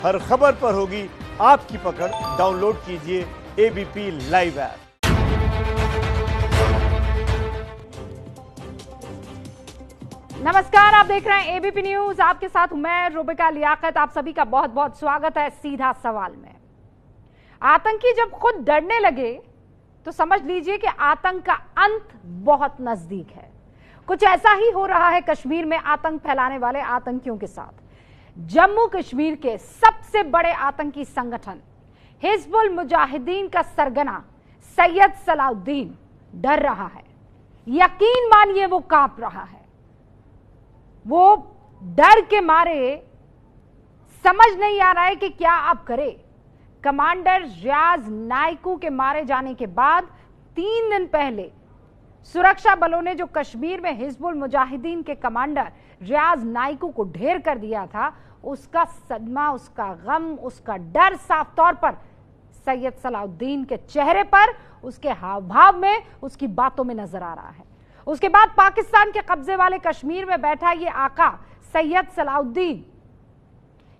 हर खबर पर होगी आपकी पकड़। डाउनलोड कीजिए एबीपी लाइव ऐप। नमस्कार, आप देख रहे हैं एबीपी न्यूज। आपके साथ मैं रुबिका लियाकत। आप सभी का बहुत बहुत स्वागत है सीधा सवाल में। आतंकी जब खुद डरने लगे तो समझ लीजिए कि आतंक का अंत बहुत नजदीक है। कुछ ऐसा ही हो रहा है कश्मीर में आतंक फैलाने वाले आतंकियों के साथ। जम्मू कश्मीर के सबसे बड़े आतंकी संगठन हिजबुल मुजाहिदीन का सरगना सैयद सलाउद्दीन डर रहा है। यकीन मानिए वो कांप रहा है। वो डर के मारे समझ नहीं आ रहा है कि क्या अब करे। कमांडर रियाज नाइकू के मारे जाने के बाद 3 दिन पहले सुरक्षा बलों ने जो कश्मीर में हिजबुल मुजाहिदीन के कमांडर रियाज नाइकू को ढेर कर दिया था, उसका सदमा, उसका गम, उसका डर साफ तौर पर सैयद सलाउद्दीन के चेहरे पर, उसके हाव भाव में, उसकी बातों में नजर आ रहा है। उसके बाद पाकिस्तान के कब्जे वाले कश्मीर में बैठा ये आका सैयद सलाउद्दीन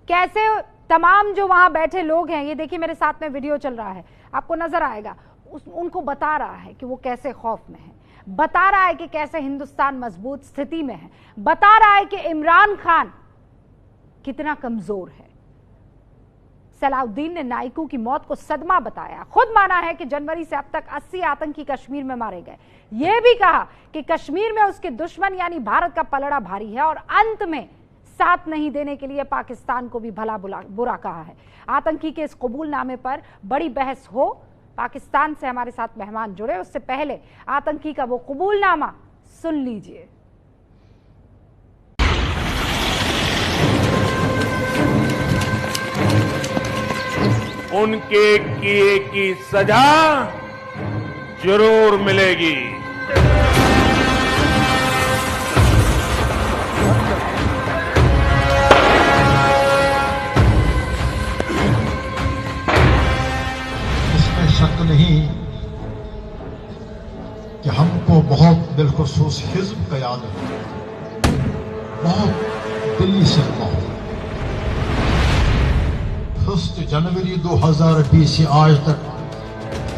कैसे तमाम जो वहां बैठे लोग हैं, ये देखिए मेरे साथ में वीडियो चल रहा है, आपको नजर आएगा, उनको बता रहा है कि वो कैसे खौफ में है, बता रहा है कि कैसे हिंदुस्तान मजबूत स्थिति में है, बता रहा है कि इमरान खान कितना कमजोर है। सलाउद्दीन ने नाइकू की मौत को सदमा बताया। खुद माना है कि जनवरी से अब तक 80 आतंकी कश्मीर में मारे गए। यह भी कहा कि कश्मीर में उसके दुश्मन यानी भारत का पलड़ा भारी है और अंत में साथ नहीं देने के लिए पाकिस्तान को भी भला बुरा कहा है। आतंकी के इस कबूलनामे पर बड़ी बहस हो। पाकिस्तान से हमारे साथ मेहमान जुड़े, उससे पहले आतंकी का वो कबूलनामा सुन लीजिए। उनके किए की सजा जरूर मिलेगी। इसमें शक नहीं कि हमको बहुत बिलखुसूस हिज्ब क़यादत बहुत दिल्ली से बहुत 1 जनवरी 2020 से आज तक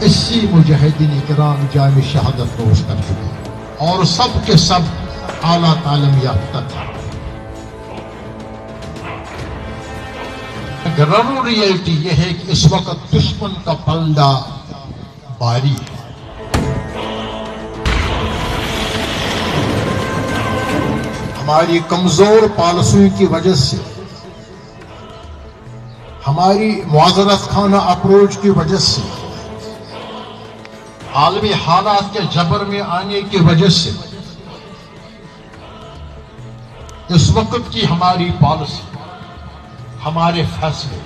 80 मुजाहिदीन किराम जाम शहादत नोश कर चुके और सब के सब आला तालीम याफ्ता थे। ग्राउंड रियलिटी यह है कि इस वक्त दुश्मन का पलड़ा भारी है। हमारी कमजोर पॉलिसियों की वजह से, हमारी मुआज़रत खाना अप्रोच की वजह से, आलमी हालात के जबर में आने की वजह से इस वक्त की हमारी पॉलिसी, हमारे फैसले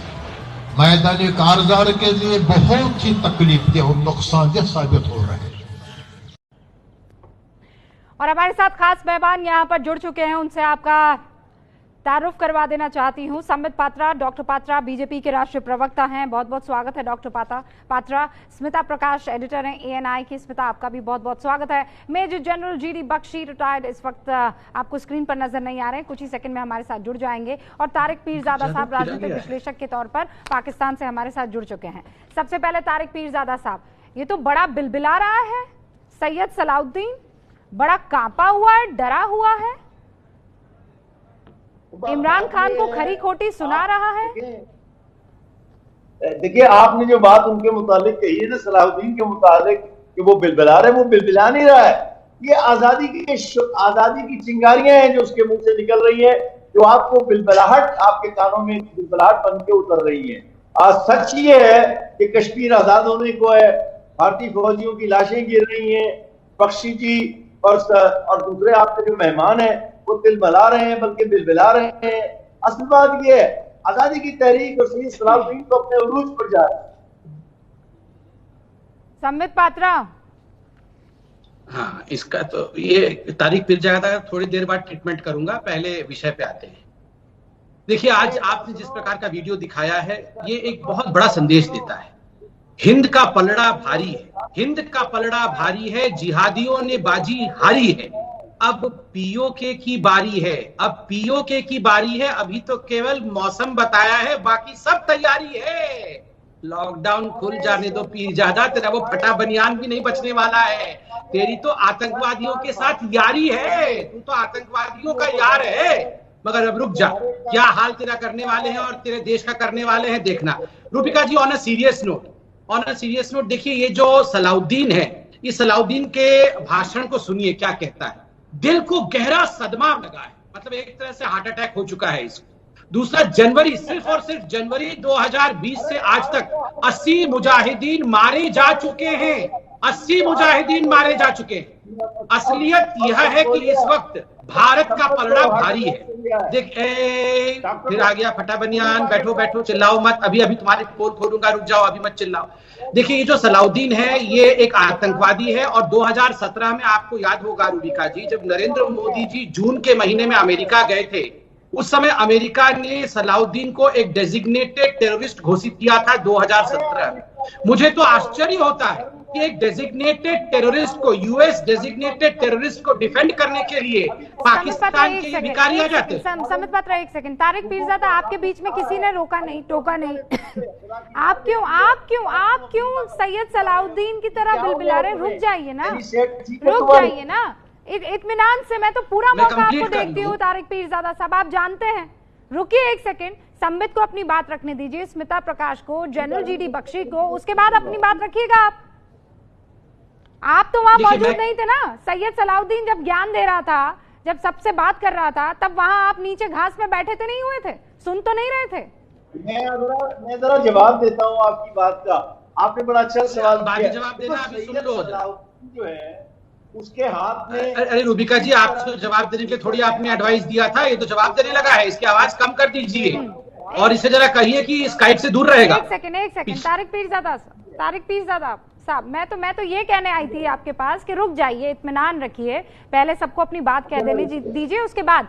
मैदानी कारगर के लिए बहुत ही तकलीफदेह और नुकसानदेह साबित हो रहे हैं। और हमारे साथ खास मेहमान यहाँ पर जुड़ चुके हैं, उनसे आपका तारुफ करवा देना चाहती हूँ। संबित पात्रा, डॉक्टर पात्रा बीजेपी के राष्ट्रीय प्रवक्ता हैं, बहुत बहुत स्वागत है डॉक्टर पात्रा। स्मिता प्रकाश एडिटर हैं एएनआई की। स्मिता, आपका भी बहुत बहुत स्वागत है। Major general GD Bakshi retired इस वक्त आपको स्क्रीन पर नजर नहीं आ रहे हैं, कुछ ही सेकंड में हमारे साथ जुड़ जाएंगे। और तारिक पीरजादा साहब राजनीतिक विश्लेषक के तौर पर पाकिस्तान से हमारे साथ जुड़ चुके हैं। सबसे पहले तारिक पीरजादा साहब, ये तो बड़ा बिलबिला रहा है सैयद सलाउद्दीन, बड़ा कांपा हुआ है, डरा हुआ है, इमरान खान को खरी खोटी सुना रहा है। देखिए, आपने जो बात उनके मुतालिक कही है ना, सलाउद्दीन के मुतालिक कि वो बिलबिला रहे, वो बिलबिला नहीं रहा है। ये आजादी की चिंगारियां हैं जो उसके मुंह से निकल रही है, जो आपको बिलबिलाहट, आपके कानों में बिलबिलाहट बन के उतर रही है। आज सच ये है कि कश्मीर आजाद होने को है, भारतीय फौजियों की लाशें गिर रही हैं, बख्शी जी और दूसरे आपके जो मेहमान हैं वो बिलबिला रहे हैं, बल्कि बिलबिला रहे हैं। असल बात यह है, आजादी की तहरीक और सैयद सलाउद्दीन तो अपने उरूज पर जा रहे हैं। संबित पात्रा, हाँ, इसका तो ये तारिक पीरजादा थोड़ी देर बाद ट्रीटमेंट करूंगा, पहले विषय पे आते हैं। देखिए, आज आपने जिस प्रकार का वीडियो दिखाया है, ये एक बहुत बड़ा संदेश देता है। हिंद का पलड़ा भारी है, हिंद का पलड़ा भारी है, जिहादियों ने बाजी हारी है। अब पीओके की बारी है, अब पीओके की बारी है। अभी तो केवल मौसम बताया है, बाकी सब तैयारी है। लॉकडाउन खुल जाने दो पीरजादा, तेरा वो फटा बनियान भी नहीं बचने वाला है। तेरी तो आतंकवादियों के साथ यारी है, तू तो आतंकवादियों का यार है। मगर अब रुक जा, क्या हाल तेरा करने वाले हैं और तेरे देश का करने वाले हैं देखना। रूबिका जी, ऑन अ सीरियस नोट, देखिए ये जो सलाउद्दीन है, इस सलाउद्दीन के भाषण को सुनिए क्या कहता है। दिल को गहरा सदमा लगा है, मतलब एक तरह से हार्ट अटैक हो चुका है इसको। दूसरा, जनवरी, सिर्फ और सिर्फ जनवरी 2020 से आज तक 80 मुजाहिदीन मारे जा चुके हैं, 80 मुजाहिदीन मारे जा चुके हैं। असलियत यह है कि इस वक्त भारत का पलड़ा भारी है। देख, फिर आ गया फटा बनियान, बैठो बैठो, चिल्लाओ मत, अभी तुम्हारे पोल खोलूंगा, रुक जाओ, अभी मत चिल्लाओ। देखिए, ये जो सलाउद्दीन है ये एक आतंकवादी है। और 2017 में आपको याद होगा रूबिका जी, जब नरेंद्र मोदी जी जून के महीने में अमेरिका गए थे, उस समय अमेरिका ने सलाउद्दीन को एक डेजिग्नेटेड टेररिस्ट घोषित किया था 2017 में। मुझे तो आश्चर्य होता है कि एक डेजिग्नेटेड टेररिस्ट को, यूएस डेजिग्नेटेड टेररिस्ट को डिफेंड करने के लिए पाकिस्तान के भिखारी आ जाते हैं। समित पात्रा, एक सेकंड। तारिक पीरजादा, आपके बीच में किसी ने रोका नहीं, टोका नहीं। आप क्यों सैयद सलाउद्दीन की तरह बिलबिला रहे? रुक जाइए ना, रुक जाइए ना, इत्मीनान से। मैं तो पूरा मौका आपको देखती हूँ तारिक पीरजादा साहब, आप जानते हैं। रुकिए एक सेकंड, संबित को अपनी बात रखने दीजिए, स्मिता प्रकाश को, जनरल जीडी बख्शी को, उसके बाद अपनी बात रखिएगा। आप तो वहां मौजूद नहीं थे ना। सैयद सलाउद्दीन जब ज्ञान दे रहा था, जब सबसे बात कर रहा था, तब वहां आप नीचे घास में बैठे थे, नहीं हुए थे, सुन तो नहीं रहे थे? मैं जरा जवाब देता हूँ आपकी बात का। आपने बड़ा अच्छा सवाल किया। जवाब देना, अभी सुन लो। जो है उसके हाथ में। अरे रूबिका जी, आप जवाब देने के लिए थोड़ी आपने एडवाइस दिया था, ये तो जवाब देने लगा है। इसकी आवाज कम कर दीजिए और इसे जरा कहिए कि स्काइप से दूर रहेगा। एक सेकंड तारिक पीरजादा साहब, मैं तो ये कहने आई थी आपके पास कि रुक जाइए, इत्मीनान रखिए, पहले सबको अपनी बात कह देने दीजिए, उसके बाद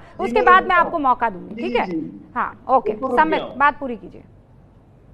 मैं आपको मौका दूंगी, ठीक है? हाँ, ओके, संबित बात पूरी कीजिए।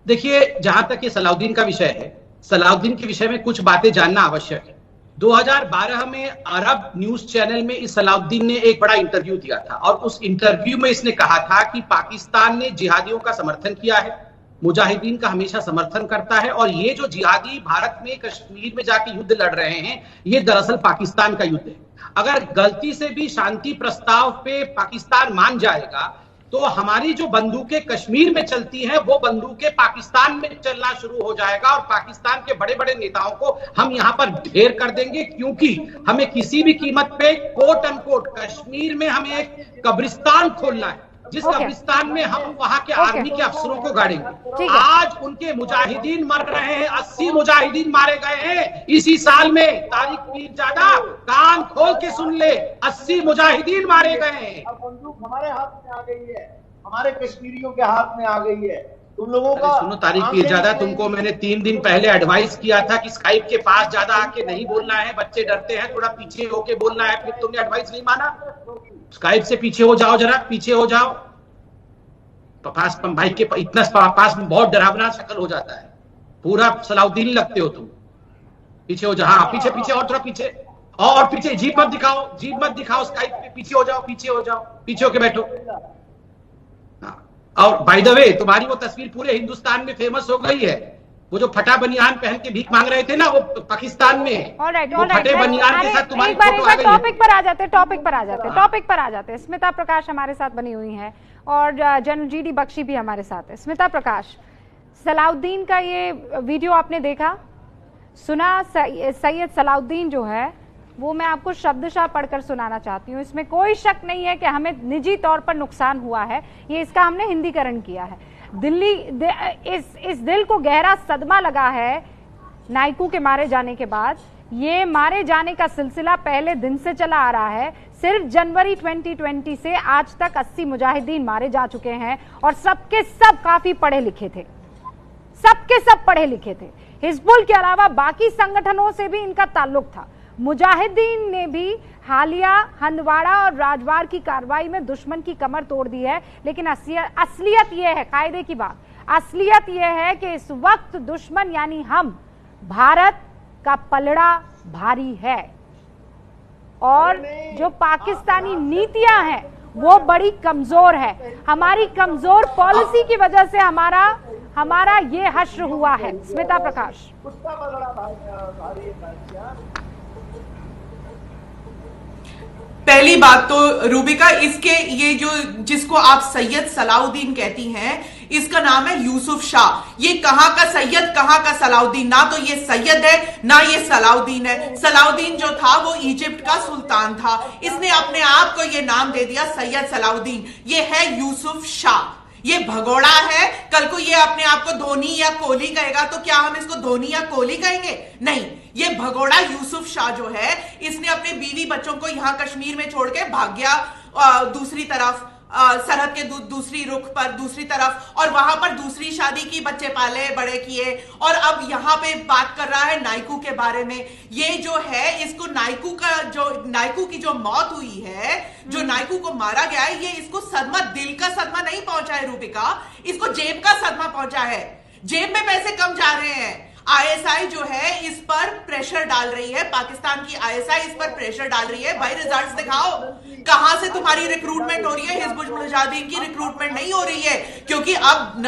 देखिए, जहां तक ये सलाउद्दीन का विषय है, सलाउद्दीन के विषय में कुछ बातें जानना आवश्यक है। 2012 में अरब न्यूज चैनल में इस सलाउद्दीन ने एक बड़ा इंटरव्यू दिया था और उस इंटरव्यू में इसने कहा था कि पाकिस्तान ने जिहादियों का समर्थन किया है, मुजाहिदीन का हमेशा समर्थन करता है, और ये जो जिहादी भारत में कश्मीर में जाके युद्ध लड़ रहे हैं, ये दरअसल पाकिस्तान का युद्ध है। अगर गलती से भी शांति प्रस्ताव पे पाकिस्तान मान जाएगा तो हमारी जो बंदूकें कश्मीर में चलती हैं वो बंदूकें पाकिस्तान में चलना शुरू हो जाएगा और पाकिस्तान के बड़े बड़े नेताओं को हम यहां पर ढेर कर देंगे, क्योंकि हमें किसी भी कीमत पे कोट अनकोट कश्मीर में हमें एक कब्रिस्तान खोलना है, जिस कब्रिस्तान में हम वहां के आर्मी के अफसरों को गाड़ेंगे। आज उनके मुजाहिदीन मर रहे हैं, 80 मुजाहिदीन मारे गए हैं इसी साल में। तारिक पीरजादा, कान खोल के सुन ले, 80 मुजाहिदीन मारे गए हैं। अब बंदूक हमारे हाथ में आ गई है, हमारे कश्मीरियों के हाथ में आ गई है। तुम लोगों का सुनो तारिक पीरजादा, तुमको मैंने 3 दिन पहले एडवाइस किया था कि स्काइप के पास ज्यादा आके नहीं बोलना है, बच्चे डरते हैं, थोड़ा पीछे होके बोलना है, फिर तुमने एडवाइस नहीं माना। स्काइप से पीछे हो जाओ, जरा पीछे हो जाओ। पास भाई के इतना पास में बहुत डरावना शक्ल हो जाता है, पूरा सलाउद्दीन लगते हो तुम। पीछे हो जाओ, हाँ पीछे और थोड़ा पीछे, और पीछे। जीप मत दिखाओ स्काइप पे, पीछे हो जाओ, पीछे होके बैठो। और बाय द वे, तुम्हारी वो तस्वीर पूरे हिंदुस्तान में फेमस हो गई है। वो जो फटा बनियान पहन के भीख मांग रहे थे ना, वो पाकिस्तान में है। वो फटे बनियान के साथ तुम्हारी फोटो आ गई है। टॉपिक पर आ जाते। स्मिता प्रकाश हमारे साथ बनी हुई है और जनरल जीडी बख्शी भी हमारे साथ है। स्मिता प्रकाश, सलाउद्दीन का ये वीडियो आपने देखा, सुना? सैयद सलाउद्दीन जो है वो मैं आपको शब्दशः पढ़कर सुनाना चाहती हूँ। इसमें कोई शक नहीं है कि हमें निजी तौर पर नुकसान हुआ है, ये इसका हमने हिंदीकरण किया है। इस दिल को गहरा सदमा लगा है नाइकू के मारे जाने के बाद। ये मारे जाने का सिलसिला पहले दिन से चला आ रहा है। सिर्फ जनवरी 2020 से आज तक 80 मुजाहिदीन मारे जा चुके हैं और सबके सब काफी पढ़े लिखे थे, सबके सब पढ़े लिखे थे। हिजबुल के अलावा बाकी संगठनों से भी इनका ताल्लुक था। मुजाहिदीन ने भी हालिया हंदवाड़ा और राजवार की कार्रवाई में दुश्मन की कमर तोड़ दी है, लेकिन असलियत यह है, कायदे की बात, असलियत यह है कि इस वक्त दुश्मन यानी हम, भारत का पलड़ा भारी है और जो पाकिस्तानी नीतियां हैं वो बड़ी कमजोर है। हमारी कमजोर पॉलिसी की वजह से हमारा ये हश्र हुआ है। स्मिता प्रकाश। पहली बात तो रूबिका, इसके ये जो जिसको आप सैयद सलाउद्दीन कहती हैं, इसका नाम है यूसुफ शाह। ये कहां का सैयद कहां का सलाउद्दीन, ना तो ये सैयद है ना ये सलाउद्दीन है। सलाउद्दीन जो था वो इजिप्ट का सुल्तान था, इसने अपने आप को ये नाम दे दिया सैयद सलाउद्दीन। ये है यूसुफ शाह, ये भगोड़ा है। कल को ये अपने आप को धोनी या कोहली कहेगा तो क्या हम इसको धोनी या कोहली कहेंगे? नहीं, ये भगोड़ा यूसुफ शाह जो है, इसने अपने बीवी बच्चों को यहां कश्मीर में छोड़ के भाग गया दूसरी तरफ, सरहद के दूसरी रुख पर दूसरी तरफ, और वहां पर दूसरी शादी की, बच्चे पाले बड़े किए, और अब यहां पे बात कर रहा है नाइकू के बारे में। ये जो है, इसको नाइकू की जो मौत हुई है, जो नाइकू को मारा गया है, ये इसको सदमा, दिल का सदमा नहीं पहुंचा है रूबिका, इसको जेब का सदमा पहुंचा है। जेब में पैसे कम जा रहे हैं। आईएसआई जो है इस पर प्रेशर डाल रही है, पाकिस्तान की आईएसआई इस पर प्रेशर डाल रही है, भाई रिजल्ट्स दिखाओ, कहां से तुम्हारी रिक्रूटमेंट हो रही है? हिजबुल मुजाहिदीन की रिक्रूटमेंट नहीं हो रही है, क्योंकि अब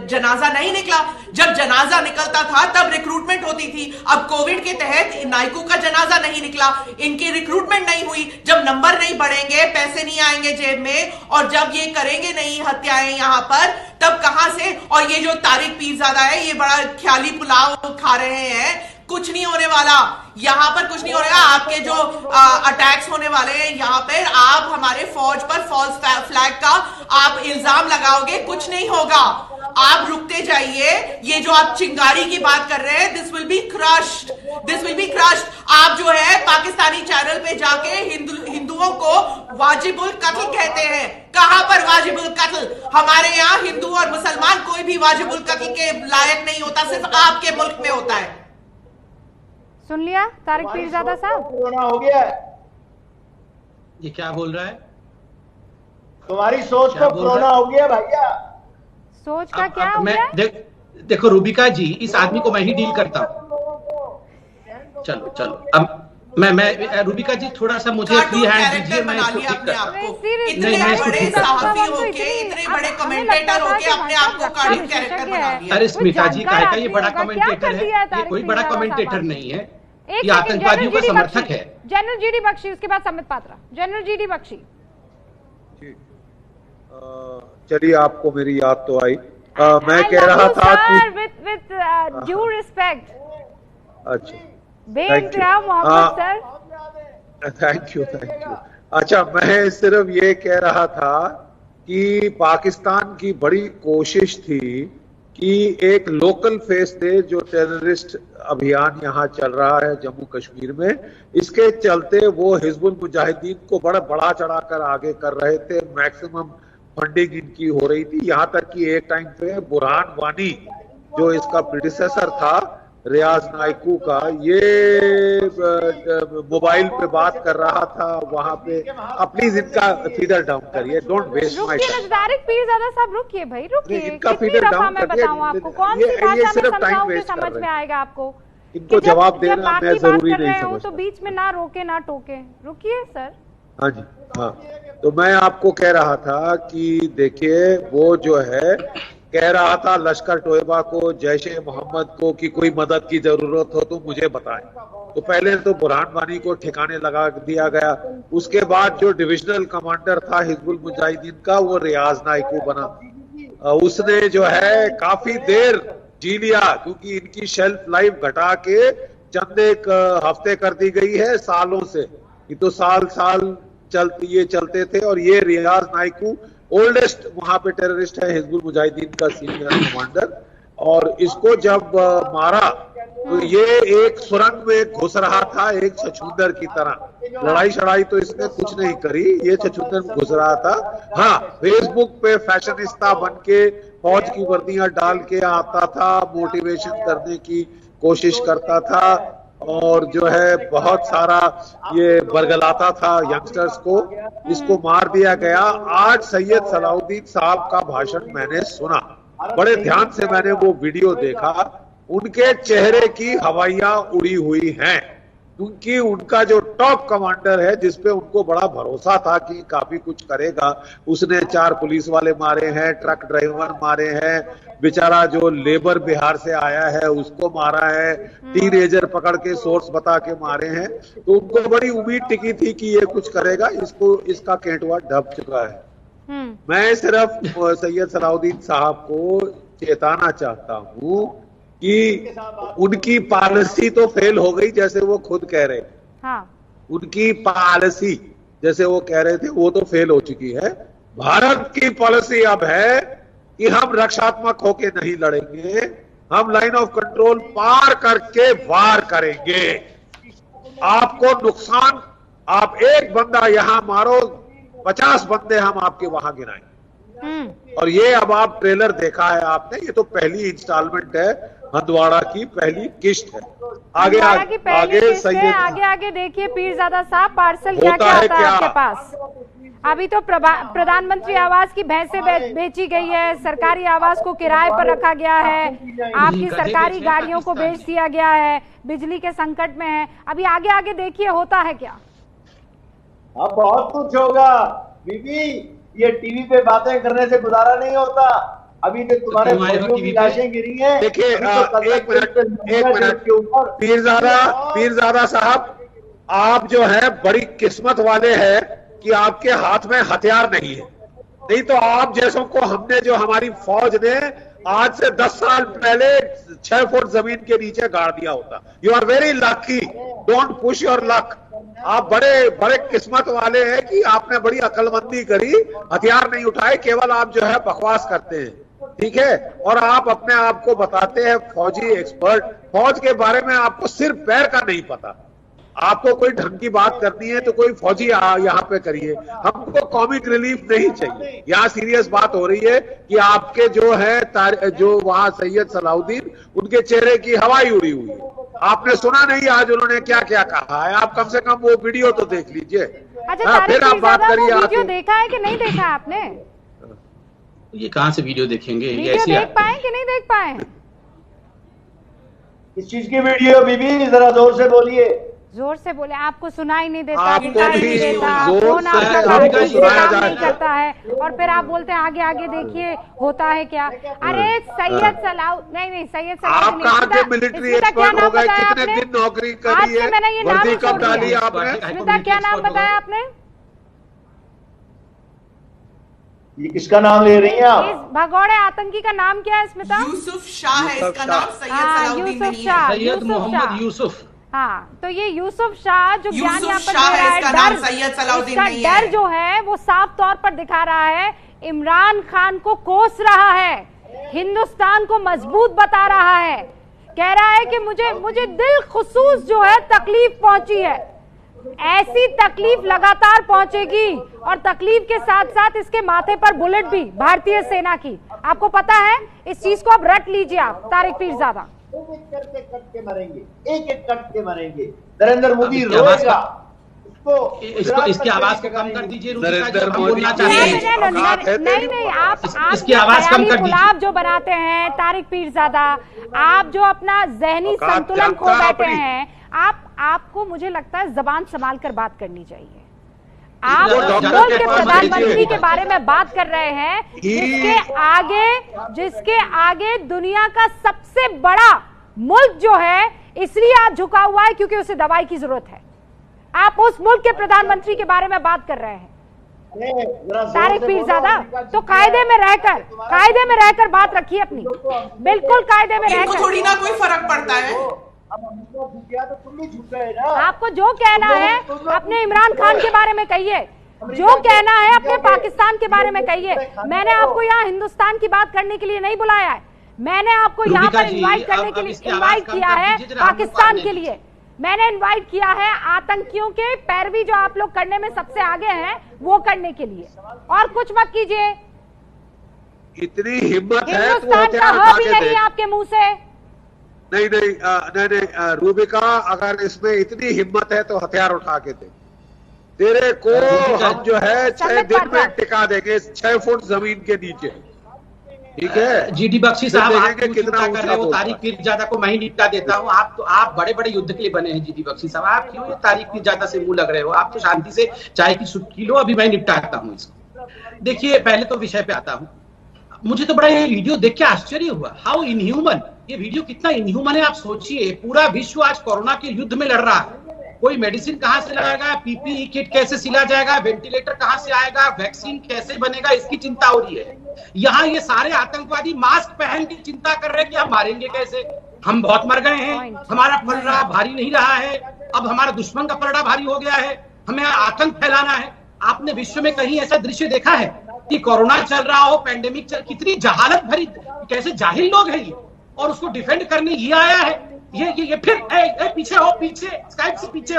जनाजा नहीं निकला। जब जनाजा निकलता था तब रिक्रूटमेंट होती थी। अब कोविड के तहत नाइकू का जनाजा नहीं निकला, इनकी रिक्रूटमेंट नहीं हुई। जब नंबर नहीं बढ़ेंगे, पैसे नहीं आएंगे जेब में, और जब ये करेंगे नहीं हत्याएं यहां पर, तब कहां से? और ये जो तारिक पीरजादा है, ये बड़ा ख्याली पुलाव खा रहे हैं। कुछ नहीं होने वाला यहां पर, कुछ नहीं होने वाला। आपके जो अटैक्स होने वाले हैं यहां पर, आप हमारे फौज पर फॉल्स फ्लैग का आप इल्जाम लगाओगे, कुछ नहीं होगा। आप रुकते जाइए। ये जो आप चिंगारी की बात कर रहे हैं, this will be crushed, this will be crushed. आप जो है पाकिस्तानी चैनल पे जाके हिंदुओं को वाजिबुल कत्ल कहते हैं। कहां पर वाजिबुल कत्ल? हमारे यहाँ हिंदू और मुसलमान कोई भी वाजिबुल कत्ल के लायक नहीं होता, सिर्फ आपके मुल्क में होता है। सुन लिया तारिक पीरजादा साहब? कोरोना हो गया है, ये क्या बोल रहा है? तुम्हारी सोच को कोरोना हो गया भैया। सोच का क्या हो गया? देखो रूबिका जी, इस आदमी को मैं ही डील करता हूँ। चलो अब मैं रूबिका जी थोड़ा सा मुझे फ्री हैंड दीजिए, मैं इसको ठीक करता हूँ। इतने बड़े सहाफी होके, इतने बड़े कमेंटेटर होके अपने आप को कार्टून कैरेक्टर बना लिया। अरे स्मिता जी, का ये बड़ा कमेंटेटर है? ये कोई बड़ा कमेंटेटर नहीं है, ये आतंकवादियों का समर्थक है। जनरल जीडी बख्शी, उसके बाद समित पात्रा। General GD Bakshi. चलिए, आपको मेरी याद तो आई। मैं कह रहा था कि विद ड्यू रिस्पेक्ट, अच्छा, बेइंतराम मोहम्मद सर, थैंक यू। अच्छा, मैं सिर्फ ये कह रहा था कि पाकिस्तान की बड़ी कोशिश थी कि एक लोकल फेस थे, जो टेररिस्ट अभियान यहाँ चल रहा है जम्मू कश्मीर में, इसके चलते वो हिजबुल मुजाहिदीन को बड़ा बढ़ा चढ़ाकर आगे कर रहे थे। मैक्सिमम फंडिंग इनकी हो रही थी, यहाँ तक कि एक टाइम पे बुरहान वानी जो इसका प्रीडिसेसर था रियाज नाइकू का, ये मोबाइल पे बात कर रहा था वहां पे। प्लीज इनका फीडर डाउन करिए, don't waste my time. Tariq Pirzada sahab रुकिए भाई, रुकिए। इनका फीडर डाउन मैं बताऊं आपको, कौन सी भाषा में समझाऊं समझ में आएगा आपको? इनको जवाब देना मैं जरूरी नहीं समझता, तो बीच में ना रोके ना टोके। रुकिए सर। हाँ जी, हाँ। तो मैं आपको कह रहा था कि देखिए, वो जो है कह रहा था लश्कर तोयबा को, जैश-ए मोहम्मद को कि कोई मदद की जरूरत हो तो मुझे बताएं। तो पहले तो बुरहान वानी को ठिकाने लगा दिया गया। उसके बाद जो डिविजनल कमांडर था हिजबुल मुजाहिदीन का, वो रियाज नाइकू बना। उसने जो है काफी देर जी लिया, क्योंकि इनकी शेल्फ लाइफ घटा के चंद एक हफ्ते कर दी गई है सालों से। ये तो साल चलते थे। और ये रियाज नाइकू ओल्डेस्ट वहां पे टेररिस्ट है, हिजबुल मुजाहिदीन का सीनियर कमांडर। और इसको जब मारा तो ये एक सुरंग में घुस रहा था, एक छछूंदर की तरह। लड़ाई शड़ाई तो इसने कुछ नहीं करी, ये छछूंदर में घुस रहा था। हाँ, फेसबुक पे फैशनिस्ता बन के फौज की वर्दियां डाल के आता था, मोटिवेशन करने की कोशिश करता था, और जो है बहुत सारा ये बरगलाता था यंगस्टर्स को। इसको मार दिया गया। आज सैयद सलाउद्दीन साहब का भाषण मैंने सुना, बड़े ध्यान से मैंने वो वीडियो देखा। उनके चेहरे की हवाइयां उड़ी हुई हैं। क्योंकि उनका जो टॉप कमांडर है जिसपे उनको बड़ा भरोसा था कि काफी कुछ करेगा, उसने 4 पुलिस वाले मारे हैं, ट्रक ड्राइवर मारे हैं, बेचारा जो लेबर बिहार से आया है उसको मारा है, टीनेजर पकड़ के सोर्स बता के मारे हैं। तो उनको बड़ी उम्मीद टिकी थी कि ये कुछ करेगा, इसका केंटुआ ढप चुका है। मैं सिर्फ सैयद सलाउद्दीन साहब को चेताना चाहता हूं कि उनकी पॉलिसी तो फेल हो गई, जैसे वो खुद कह रहे हैं। हाँ। उनकी पॉलिसी जैसे वो कह रहे थे वो तो फेल हो चुकी है। भारत की पॉलिसी अब है कि हम रक्षात्मक होके नहीं लड़ेंगे, हम लाइन ऑफ कंट्रोल पार करके वार करेंगे। आपको नुकसान, आप एक बंदा यहां मारो, 50 बंदे हम आपके वहां गिराएंगे। और ये अब आप ट्रेलर देखा है आपने, ये तो पहली इंस्टॉलमेंट है, हंदवाड़ा की पहली किस्त है। आगे आगे देखिए पीरजादा साहब, पार्सल क्या क्या आता है आपके पास? अभी तो प्रधानमंत्री आवास की भैंसें बेची गई है, सरकारी आवास को किराए पर रखा गया है, आपकी सरकारी गाड़ियों को बेच दिया गया है, बिजली के संकट में है। अभी आगे आगे देखिए होता है क्या। अब बहुत कुछ होगा बीबी, ये टीवी पे बातें करने से गुजारा नहीं होता। अभी तो तुम्हारे फौजियों की लाशें गिरी हैं। देखिए एक मिनट के ऊपर पीरजादा साहब, आप जो है बड़ी किस्मत वाले हैं कि आपके हाथ में हथियार नहीं है, नहीं तो आप जैसों को हमने, जो हमारी फौज ने आज से 10 साल पहले 6 फुट जमीन के नीचे गाड़ दिया होता। You are very lucky, don't push your luck. आप बड़े किस्मत वाले हैं कि आपने बड़ी अक्लमंदी करी, हथियार नहीं उठाए, केवल आप जो है बकवास करते हैं, ठीक है। और आप अपने आप को बताते हैं फौजी एक्सपर्ट, फौज के बारे में आपको सिर पैर का नहीं पता। आपको कोई ढंग की बात करनी है तो कोई फौजी यहाँ पे करिए, हमको कॉमिक रिलीफ नहीं चाहिए। यहाँ सीरियस बात हो रही है कि आपके जो है जो वहाँ सैयद सलाउद्दीन, उनके चेहरे की हवाई उड़ी हुई है। आपने सुना नहीं आज उन्होंने क्या क्या कहा है? आप कम से कम वो वीडियो तो देख लीजिए। अच्छा, फिर आप बात करिए। वीडियो देखा है कि नहीं देखा आपने? ये कहाँ से वीडियो देखेंगे? वीडियो देख पाए कि नहीं देख पाए? इस चीज की वीडियो बीबी जरा जोर से बोलिए। जोर से बोले, आपको सुनाई नहीं देता, दिखाई नहीं देता, फोन आपका काम नहीं करता है, और फिर आप बोलते हैं आगे आगे देखिए होता है क्या। अरे सैयद सलाउद्दीन नहीं सैयद सलाउद्दीन, आप कहाँ के मिलिट्री एक्सपर्ट हो गए? कितने दिन नौकरी करी है? मैंने ये नाम कब डाली आपने? स्मिता, क्या नाम बताया आपने? ये किसका नाम ले रही हैं आप? इस भगोड़े आतंकी का नाम क्या है स्मिता? यूसुफ शाह है इसका नाम, सैयद सलाउद्दीन नहीं है। सैयद मोहम्मद यूसुफ। हाँ, तो ये यूसुफ शाह जो ज्ञान यहाँ पर डर जो है वो साफ तौर पर दिखा रहा है, इमरान खान को कोस रहा है, हिंदुस्तान को मजबूत बता रहा है, कह रहा है कि मुझे दिल खुसूस जो है तकलीफ पहुंची है, ऐसी तकलीफ लगातार पहुंचेगी और तकलीफ के साथ साथ इसके माथे पर बुलेट भी भारतीय सेना की। आपको पता है इस चीज को, अब रट लीजिए आप तारिक पीरजादा। एक कट के मरेंगे, एक कट के मरेंगे। नरेंद्र मोदी रोएगा, इसको इसकी आवाज को कम कर दीजिए। नरेंद्र मोदी नहीं, आप इसकी आवाज कम कर दीजिए। गुलाब जो बनाते हैं तारिक पीरजादा, आप जो अपना जहनी संतुलन खो बैठे हैं, आपको मुझे लगता है जबान संभाल कर बात करनी चाहिए। आप मुल्क के प्रधानमंत्री के बारे में बात कर रहे हैं, जिसके आगे दुनिया का सबसे बड़ा मुल्क जो है इसलिए आज झुका हुआ है क्योंकि उसे दवाई की जरूरत है। आप उस मुल्क के प्रधानमंत्री के बारे में बात कर रहे हैं तारिक पीरजादा, तो कायदे में रहकर बात रखिए अपनी, बिल्कुल कायदे में रहकर। थोड़ी ना कोई फर्क पड़ता है। आपको जो कहना है अपने इमरान खान के बारे में कहिए, जो कहना है अपने पाकिस्तान के बारे में कहिए। मैंने आपको यहाँ हिंदुस्तान की बात करने के लिए नहीं बुलाया है, मैंने आपको यहाँ पर इनवाइट करने के लिए इनवाइट किया है पाकिस्तान के लिए। मैंने इनवाइट किया है आतंकियों के पैरवी जो आप लोग करने में सबसे आगे हैं वो करने के लिए, और कुछ मत कीजिए। इतनी हिम्मत है हिंदुस्तान का ह भी नहीं आपके मुंह से। नहीं रूबिका, अगर इसमें इतनी हिम्मत है तो हथियार उठा के दे, तेरे को हम जो है 6 दिन में टिका देंगे 6 फुट जमीन के नीचे। ठीक है जीडी बख्शी साहब, आप देखेंगे क्यों कितना चिंता कर रहे हो? ऊंचा तारिक पीरजादा को मैं ही निपटा देता हूँ। आप बड़े बड़े युद्ध के लिए बने हैं जीडी बख्शी साहब, आप क्यों ये तारिक पीरजादा से मुंह लग रहे हो? आप तो शांति से चाय की सुटकी लो, अभी मैं निपटाता हूँ इसको। देखिए, पहले तो विषय पे आता हूँ। मुझे तो बड़ा ये वीडियो देख के आश्चर्य हुआ, हाउ इनह्यूमन। ये वीडियो कितना इनह्यूमन है आप सोचिए। पूरा विश्व आज कोरोना के युद्ध में लड़ रहा है। कोई मेडिसिन कहां से लगाएगा, पीपीई किट कैसे सिला जाएगा, वेंटिलेटर कहां से आएगा, वैक्सीन कैसे बनेगा, इसकी चिंता हो रही है। यहाँ ये सारे आतंकवादी मास्क पहन के चिंता कर रहे हैं कि हम मारेंगे कैसे, हम बहुत मर गए हैं, हमारा पलड़ा भारी नहीं रहा है, अब हमारा दुश्मन का पलड़ा भारी हो गया है, हमें आतंक फैलाना है। आपने विश्व में कहीं ऐसा दृश्य देखा है कि कोरोना चल रहा हो, पैंडेमिक चल, कितनी जहालत भरी, कैसे जाहिल लोग हैं ये, और उसको डिफेंड करने ये आया है। ये फिर पीछे हो, पीछे स्काइप से पीछे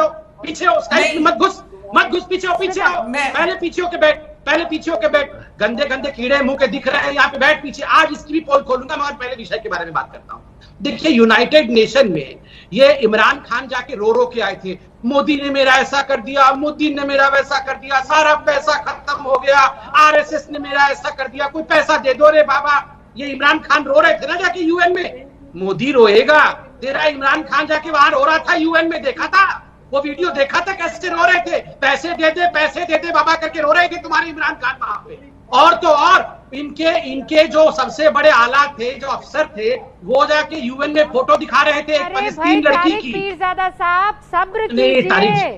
हो, स्काइप में मत घुस, पीछे हो, पहले पीछे होके बैठ, गंदे गंदे कीड़े मुंह के दिख रहे हैं यहाँ पे, बैठ पीछे। आज इसकी भी पोल खोलूंगा, मगर पहले विषय के बारे में बात करता हूँ। देखिए, यूनाइटेड नेशन में ये इमरान खान जाके रो के आए थे, मोदी ने मेरा ऐसा कर दिया, मोदी ने मेरा वैसा कर दिया, सारा पैसा खत्म हो गया, आरएसएस ने मेरा ऐसा कर दिया, कोई पैसा दे दो रे बाबा। ये इमरान खान रो रहे थे ना जाके यूएन में। मोदी रोएगा, तेरा इमरान खान जाके वहां रो रहा था यूएन में, देखा था वो वीडियो, देखा था कैसे रो रहे थे, पैसे दे दे बाबा करके रो रहे थे तुम्हारे इमरान खान वहां पे। और तो और इनके जो सबसे बड़े आला थे, जो अफसर थे, वो जाके यूएन में फोटो दिखा रहे थे एक फलस्तीन लड़की की। पीरजादा साहब सब्र कीजिए,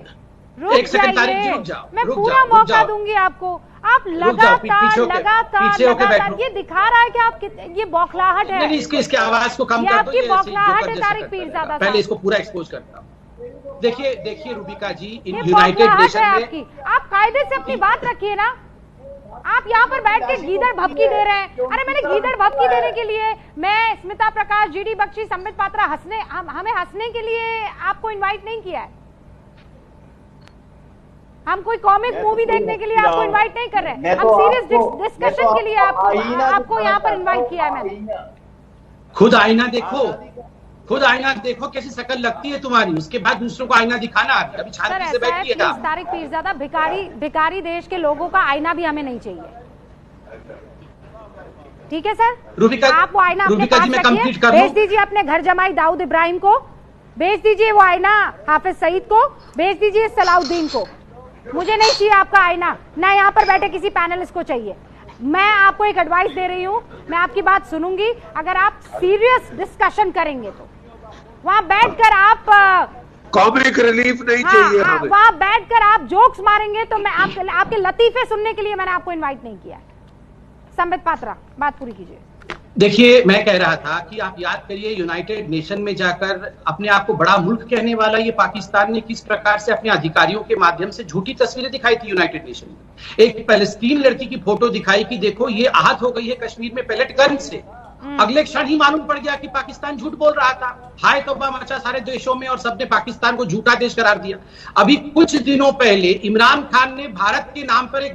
एक सेकंड तारिक जी, रुक जाओ, मैं पूरा मौका दूंगी आपको। आप लगातार ये दिखा रहा है कि आप ये बौखलाहट है। इसके आवाज को कम कर दो, आपकी बौखलाहट है तारिक पीरजादा। पहले इसको पूरा एक्सपोज करता हूँ। देखिए रूबिका जी, यूनाइटेड नेशन में आप कायदे से अपनी बात रखिए ना। आप यहाँ पर बैठ के गीदड़ भपकी दे रहे हैं। अरे मैंने गीदड़ भपकी देने के लिए मैं, स्मिता प्रकाश, जीडी बख्शी, संबित पात्रा हमें हंसने के लिए आपको इनवाइट नहीं किया है। हम कोई कॉमिक मूवी देखने के लिए आपको इनवाइट नहीं कर रहे हैं। हम सीरियस डिस्कशन के लिए आपको यहाँ पर इनवाइट किया है मैंने। खुद आईना देखो कैसी शक्ल लगती है तुम्हारी, उसके बाद दूसरों को आईना दिखाना। अभी शांति से बैठिए। तारिक पीरजादा, भिखारी देश के लोगों का आईना भी हमें नहीं चाहिए, ठीक है सर? रूबिका, आप वो आईना अपने पास रखिए, भेज दीजिए अपने घर जमाई दाऊद इब्राहिम को, भेज दीजिए वो आईना हाफिज सईद को, भेज दीजिए सलाउद्दीन को। मुझे नहीं चाहिए आपका आईना, ना यहाँ पर बैठे किसी पैनलिस्ट को चाहिए। मैं आपको एक एडवाइस दे रही हूँ, मैं आपकी बात सुनूंगी। अगर आप सीरियस डिस्कशन करेंगे तो वहाँ बैठकर आप कॉमिक रिलीफ नहीं चाहिए हमें। वहाँ बैठकर आप जोक्स मारेंगे तो मैं आपके लतीफे सुनने के लिए मैंने आपको इनवाइट नहीं किया। संबित पात्रा, बात पूरी कीजिए। देखिए, मैं कह रहा था कि आप याद करिए, यूनाइटेड नेशन में जाकर अपने आप को बड़ा मुल्क कहने वाला ये पाकिस्तान ने किस प्रकार से अपने अधिकारियों के माध्यम से झूठी तस्वीरें दिखाई थी यूनाइटेड नेशन में। एक फलस्तीन लड़की की फोटो दिखाई कि देखो ये आहत हो गई है कश्मीर में पेलेट गन से। अगले क्षण ही मालूम पड़ गया कि पाकिस्तान झूठ बोल रहा था। हाय तौबा मचा सारे देशों में और सबने पाकिस्तान को झूठा देश करार दिया। अभी कुछ दिनों पहले इमरान खान ने भारत के नाम पर एक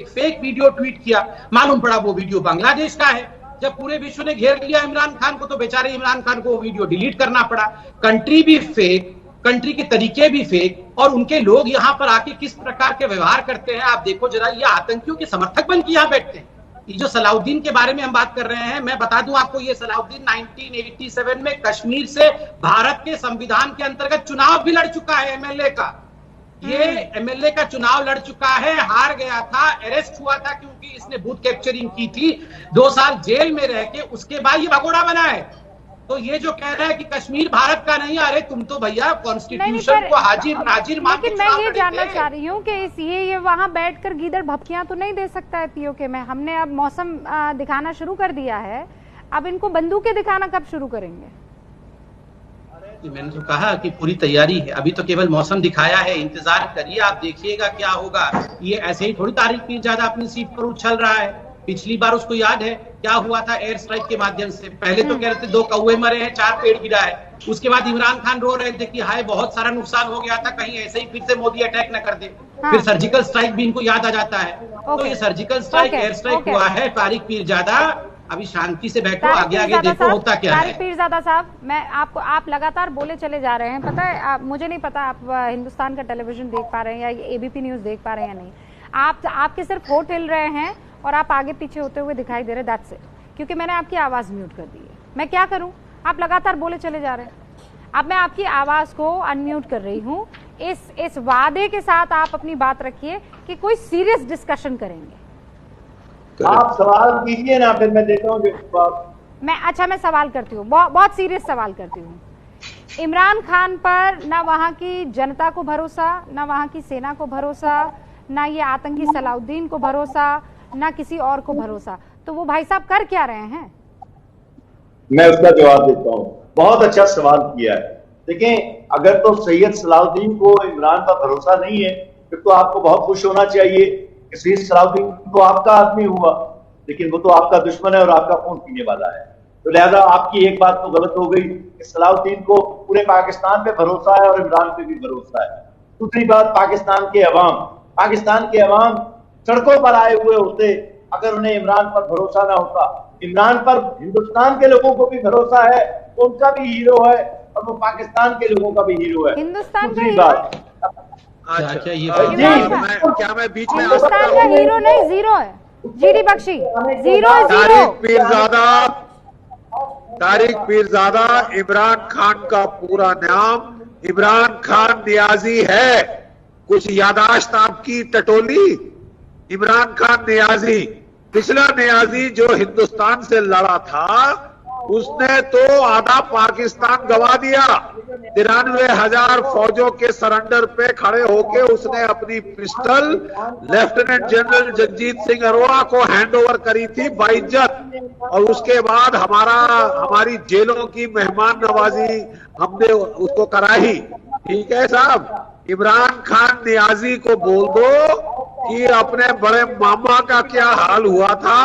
फेक वीडियो ट्वीट किया। मालूम पड़ा वो वीडियो बांग्लादेश का है। जब पूरे विश्व ने घेर लिया इमरान खान को, तो बेचारे इमरान खान को वो वीडियो डिलीट करना पड़ा। कंट्री भी फेक, कंट्री के तरीके भी फेक, और उनके लोग यहाँ पर आके किस प्रकार के व्यवहार करते हैं आप देखो जरा। ये आतंकियों के समर्थक बन के यहाँ बैठते हैं। ये जो सलाउद्दीन के बारे में हम बात कर रहे हैं, मैं बता दूं आपको, ये सलाउद्दीन 1987 में कश्मीर से भारत के संविधान के अंतर्गत चुनाव भी लड़ चुका है एमएलए का। ये एमएलए का चुनाव लड़ चुका है, हार गया था, अरेस्ट हुआ था क्योंकि इसने बूथ कैप्चरिंग की थी। 2 साल जेल में रह के उसके बाद ये भगोड़ा बना है। तो ये जो कह रहा है कि कश्मीर भारत का नहीं, अरे तुम तो भैया कॉन्स्टिट्यूशन को हाजिर नाजिर मान के। लेकिन मैं ये जानना चाह रही हूँ कि ये वहाँ बैठकर गीदड़ भपकियां तो नहीं दे सकता है पीओके में। हमने अब मौसम दिखाना शुरू कर दिया है, अब इनको बंदूकें दिखाना कब शुरू करेंगे? मैंने तो कहा कि पूरी तैयारी है, अभी तो केवल मौसम दिखाया है, इंतजार करिए, आप देखिएगा क्या होगा। ये ऐसे ही थोड़ी तारिक पीरजादा अपनी सीट पर उछल रहा है। पिछली बार उसको याद है क्या हुआ था एयर स्ट्राइक के माध्यम से। पहले तो कह रहे थे 2 कौवे मरे हैं, 4 पेड़ गिरा है। उसके बाद इमरान खान रो रहे थे कि हाय बहुत सारा नुकसान हो गया था, कहीं ऐसे ही फिर से मोदी अटैक न कर दे। फिर सर्जिकल स्ट्राइक भी इनको याद आ जाता है। तो ये सर्जिकल स्ट्राइक, एयर स्ट्राइक हुआ है। तारिक पीरजादा अभी शांति से बैठो, आगे आगे देखो होता क्या है। तारिक पीरजादा साहब, मैं आप लगातार बोले चले जा रहे हैं। पता है, मुझे नहीं पता आप हिंदुस्तान का टेलीविजन देख पा रहे हैं या एबीपी न्यूज देख पा रहे हैं या नहीं। आपके सिर्फ होठ हिल रहे हैं और आप आगे पीछे होते हुए दिखाई दे रहे, दैट्स इट। क्योंकि मैंने आपकी आवाज़ म्यूट कर दी है। मैं क्या करूं, आप लगातार बोले चले जा रहे हैं। अब मैं आपकी आवाज़ को अनम्यूट कर रही हूं, इस वादे के साथ आप अपनी बात रखिए कि कोई सीरियस डिस्कशन करेंगे। आप सवाल कीजिए ना, फिर मैं देता हूँ जवाब। मैं सवाल करती हूँ, बहुत सीरियस सवाल करती हूँ। इमरान खान पर ना वहाँ की जनता को भरोसा, ना वहाँ की सेना को भरोसा, ना ये आतंकी सलाउद्दीन को भरोसा, ना किसी और को भरोसा, तो वो भाई साहब कर क्या रहे हैं? मैं उसका जवाब देता हूँ। बहुत अच्छा सवाल किया है। देखें, अगर तो सैयद सलाउद्दीन को इमरान पर भरोसा नहीं है, फिर तो आपको बहुत खुश होना चाहिए कि सैयद सलाउद्दीन तो आपका आदमी हुआ, लेकिन वो तो आपका दुश्मन है और आपका खून पीने वाला है। तो लिहाजा आपकी एक बात तो गलत हो गई कि सलाउद्दीन को पूरे पाकिस्तान पे भरोसा है और इमरान पे भी भरोसा है। दूसरी बात, पाकिस्तान के अवाम सड़कों पर आए हुए होते अगर उन्हें इमरान पर भरोसा ना होता। इमरान पर हिंदुस्तान के लोगों को भी भरोसा है, उनका भी हीरो है और वो पाकिस्तान के लोगों का भी हीरो है। हिंदुस्तान दूसरी बात, क्या मैं बीच में हिंदुस्तान का हीरो नहीं, जीरो है। G D Bakshi zero. तारिक पीरजादा इमरान खान का पूरा नाम इमरान खान नियाजी है। कुछ यादाश्त आपकी टटोली। इमरान खान नियाजी, पिछला नियाजी जो हिंदुस्तान से लड़ा था, उसने तो आधा पाकिस्तान गवा दिया। 93,000 फौजों के सरेंडर पे खड़े होके उसने अपनी pistol lieutenant general Jagjit Singh Arora को हैंडओवर करी थी बाइज्जत, और उसके बाद हमारी जेलों की मेहमान नवाजी हमने उसको कराई। ठीक है साहब, इमरान खान नियाजी को बोल दो कि अपने बड़े मामा का क्या हाल हुआ था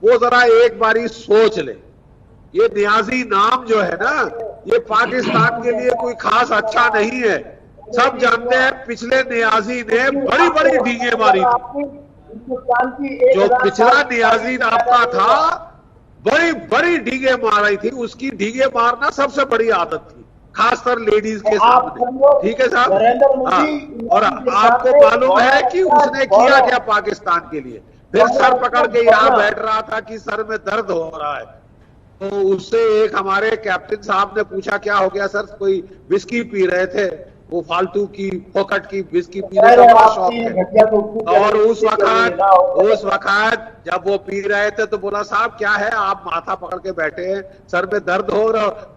वो जरा एक बारी सोच ले। ये नियाजी नाम जो है ना, ये पाकिस्तान के लिए कोई खास अच्छा नहीं है। सब जानते हैं पिछले नियाजी ने बड़ी बड़ी डींगे मारी थी। जो पिछला नियाजी आपका था, बड़ी बड़ी डींगे मारी थी। उसकी डींगे मारना सबसे बड़ी आदत थी, खासकर लेडीज के सामने। ठीक है साहब, और आपको मालूम है कि उसने किया क्या पाकिस्तान के लिए। फिर सर पकड़ के यहाँ बैठ रहा था कि सर में दर्द हो रहा है, तो उससे एक हमारे कैप्टन साहब ने पूछा क्या हो गया सर, कोई विस्की पी रहे थे, वो फालतू की फोकट की विस्की पीने का बड़ा शौक है। और उस वक्त जब वो पी रहे थे तो बोला साहब क्या है, आप माथा पकड़ के बैठे हैं, सर में दर्द हो